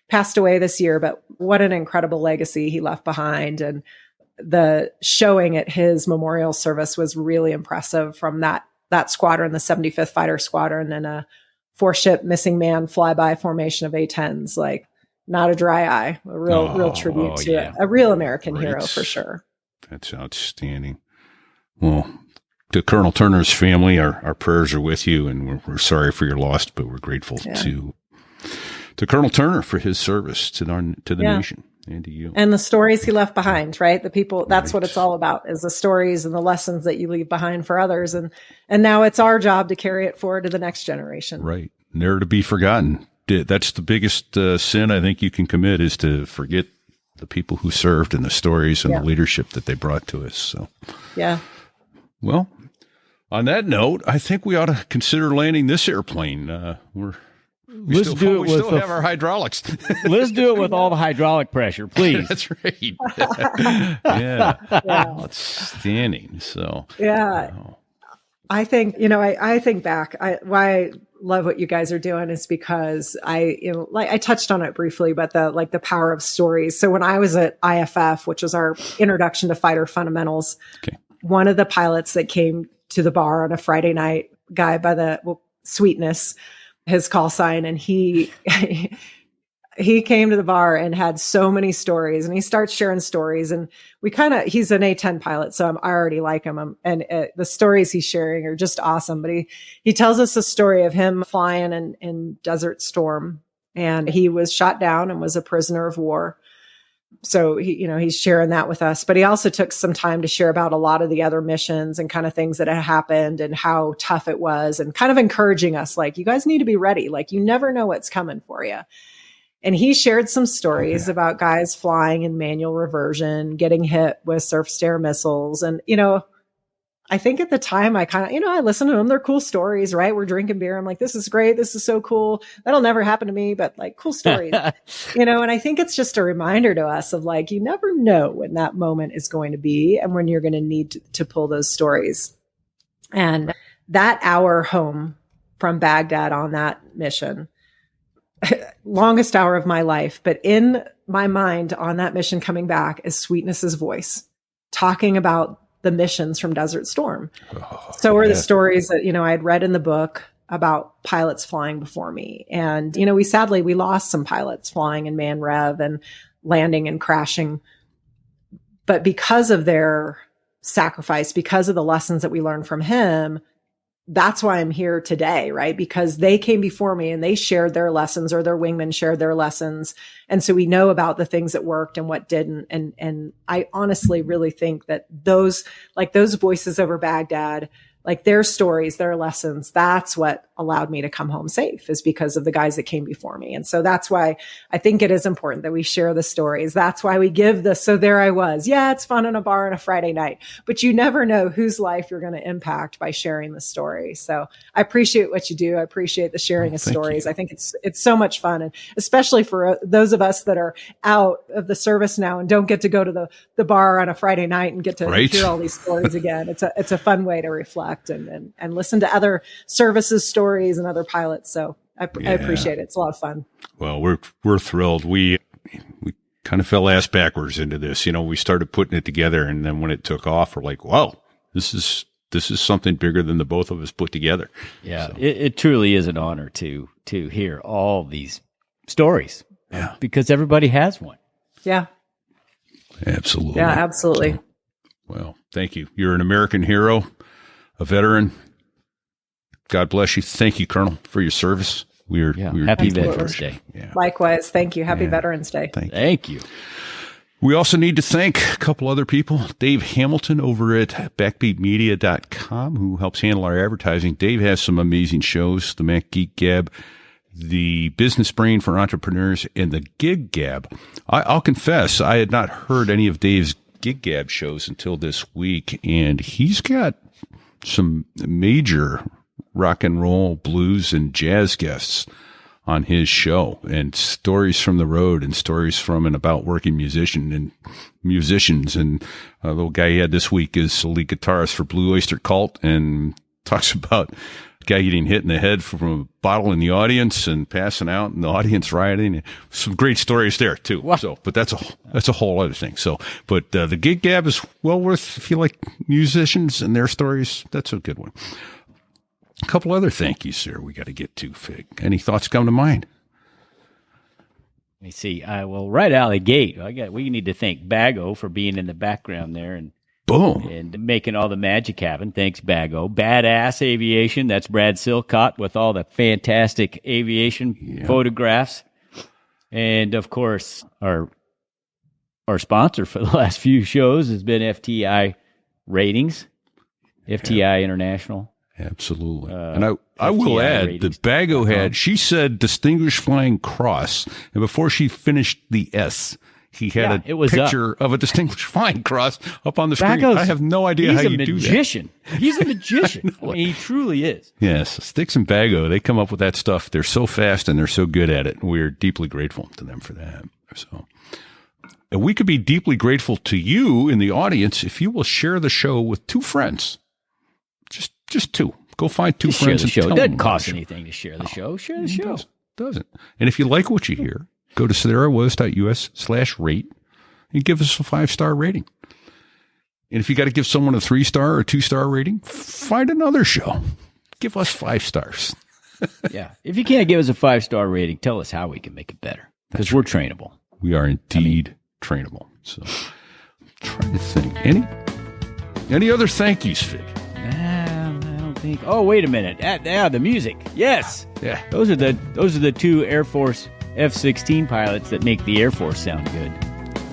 passed away this year, but what an incredible legacy he left behind. And the showing at his memorial service was really impressive from that squadron, the 75th Fighter Squadron, and a 4-ship missing man flyby formation of A-10s. Like, not a dry eye. A real tribute to a real American hero for sure. That's outstanding. Well, to Colonel Turner's family, our prayers are with you, and we're sorry for your loss, but we're grateful to Colonel Turner for his service to the nation and to you. And the stories he left behind, right? The people, that's what it's all about, is the stories and the lessons that you leave behind for others. And now it's our job to carry it forward to the next generation. Right. Never to be forgotten. That's the biggest sin I think you can commit, is to forget the people who served and the stories and the leadership that they brought to us. So, well, on that note, I think we ought to consider landing this airplane. We still have our hydraulics. Let's do it with all the hydraulic pressure, please. That's right. Yeah. Outstanding. So, I think, I think back, why I love what you guys are doing is because I touched on it briefly, but the power of stories. So when I was at IFF, which was our introduction to fighter fundamentals, one of the pilots that came to the bar on a Friday night, guy by the Sweetness, his call sign, and he came to the bar and had so many stories, and he starts sharing stories, and he's an A-10 pilot, so I already like him. And the stories he's sharing are just awesome. But he tells us a story of him flying in Desert Storm, and he was shot down and was a prisoner of war. So he's sharing that with us, but he also took some time to share about a lot of the other missions and kind of things that had happened and how tough it was, and kind of encouraging us, like, you guys need to be ready. Like, you never know what's coming for you. And he shared some stories about guys flying in manual reversion, getting hit with surface-to-air missiles. And, I think at the time I kind of, I listened to them. They're cool stories, right? We're drinking beer. I'm like, this is great. This is so cool. That'll never happen to me, but like, cool stories, and I think it's just a reminder to us of like, you never know when that moment is going to be and when you're going to need to pull those stories. And that hour home from Baghdad on that mission, longest hour of my life, but in my mind on that mission coming back is Sweetness's voice talking about the missions from Desert Storm. So are the stories that, I had read in the book about pilots flying before me. And, we lost some pilots flying in man rev and landing and crashing. But because of their sacrifice, because of the lessons that we learned from him, that's why I'm here today, right? Because they came before me and they shared their lessons, or their wingmen shared their lessons. And so we know about the things that worked and what didn't. And I honestly really think that those voices over Baghdad, like their stories, their lessons, that's what allowed me to come home safe, is because of the guys that came before me. And so that's why I think it is important that we share the stories. That's why we give this. So there I was. Yeah, it's fun in a bar on a Friday night, but you never know whose life you're going to impact by sharing the story. So I appreciate what you do. I appreciate the sharing of stories. I think it's so much fun. And especially for those of us that are out of the service now and don't get to go to the bar on a Friday night and get to hear all these stories again. It's a fun way to reflect and listen to other services stories and other pilots. So I appreciate it. It's a lot of fun. Well, we're thrilled. We kind of fell ass backwards into this. We started putting it together, and then when it took off, we're like, wow, this is something bigger than the both of us put together. Yeah, so. It truly is an honor to hear all these stories. Yeah, because everybody has one. Yeah, absolutely. Yeah, absolutely. Well, thank you. You're an American hero, a veteran. God bless you. Thank you, Colonel, for your service. We're happy Veterans Day. Yeah. Likewise. Thank you. Happy Veterans Day. Thank you. We also need to thank a couple other people. Dave Hamilton over at backbeatmedia.com, who helps handle our advertising. Dave has some amazing shows, the Mac Geek Gab, the Business Brain for Entrepreneurs, and the Gig Gab. I'll confess, I had not heard any of Dave's Gig Gab shows until this week, and he's got some major rock and roll, blues, and jazz guests on his show, and stories from the road and stories from and about working musicians. And the little guy he had this week is the lead guitarist for Blue Oyster Cult, and talks about a guy getting hit in the head from a bottle in the audience and passing out and the audience rioting. Some great stories there too. Wow. So, but that's a whole other thing. So, but the Gig Gab is well worth, if you like musicians and their stories, that's a good one. A couple other thank yous here we got to get to, Fig. Any thoughts come to mind? Let me see. Well, right out of the gate, we need to thank Bago for being in the background there and boom, and making all the magic happen. Thanks, Bago. Badass Aviation. That's Brad Silcott with all the fantastic aviation photographs, and of course our sponsor for the last few shows has been FTI Ratings, FTI International. Absolutely. And I will add that Bago she said Distinguished Flying Cross. And before she finished the S, he had a picture of a Distinguished Flying Cross up on the screen. I have no idea how you do that. He's a magician. I mean, he truly is. Yes. Sticks and Bago, they come up with that stuff. They're so fast and they're so good at it. We're deeply grateful to them for that. So, and we could be deeply grateful to you in the audience if you will share the show with two friends. Just two. Go find two friends and share the show. It doesn't cost anything to share the show. Share the show. Doesn't. And if you like what you hear, go to SoleraWos.us/rate and give us a 5-star rating. And if you got to give someone a 3-star or 2-star rating, find another show. Give us 5 stars. Yeah. If you can't give us a 5-star rating, tell us how we can make it better. Because we're trainable. We are indeed trainable. So trying to think. Any other thank yous, Fig? Oh, wait a minute. The music. Yes. Yeah. Those are the two Air Force F-16 pilots that make the Air Force sound good.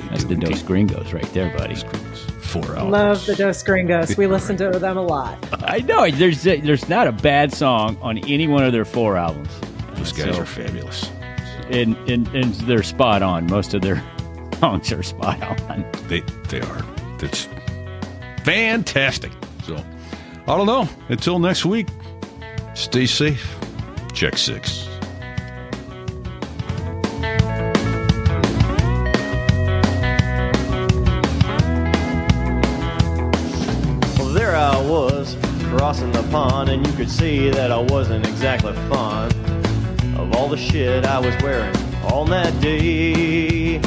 That's the Dos Gringos right there, buddy. 4 albums. Love the Dos Gringos. We listen to them a lot. I know. There's not a bad song on any one of their 4 albums. Those guys are fabulous. And they're spot on. Most of their songs are spot on. They are. That's fantastic. So, I don't know. Until next week, stay safe. Check 6. Well, there I was, crossing the pond, and you could see that I wasn't exactly fond of all the shit I was wearing on that day.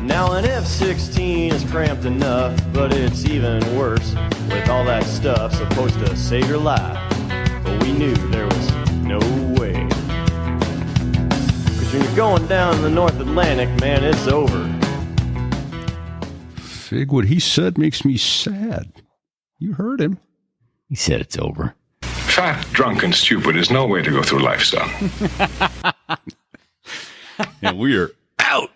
Now an F-16 is cramped enough, but it's even worse with all that stuff supposed to save your life. But we knew there was no way. 'Cause when you're going down the North Atlantic, man, it's over. Fig, what he said makes me sad. You heard him. He said it's over. Fat, drunk, and stupid is no way to go through life, son. And we are out.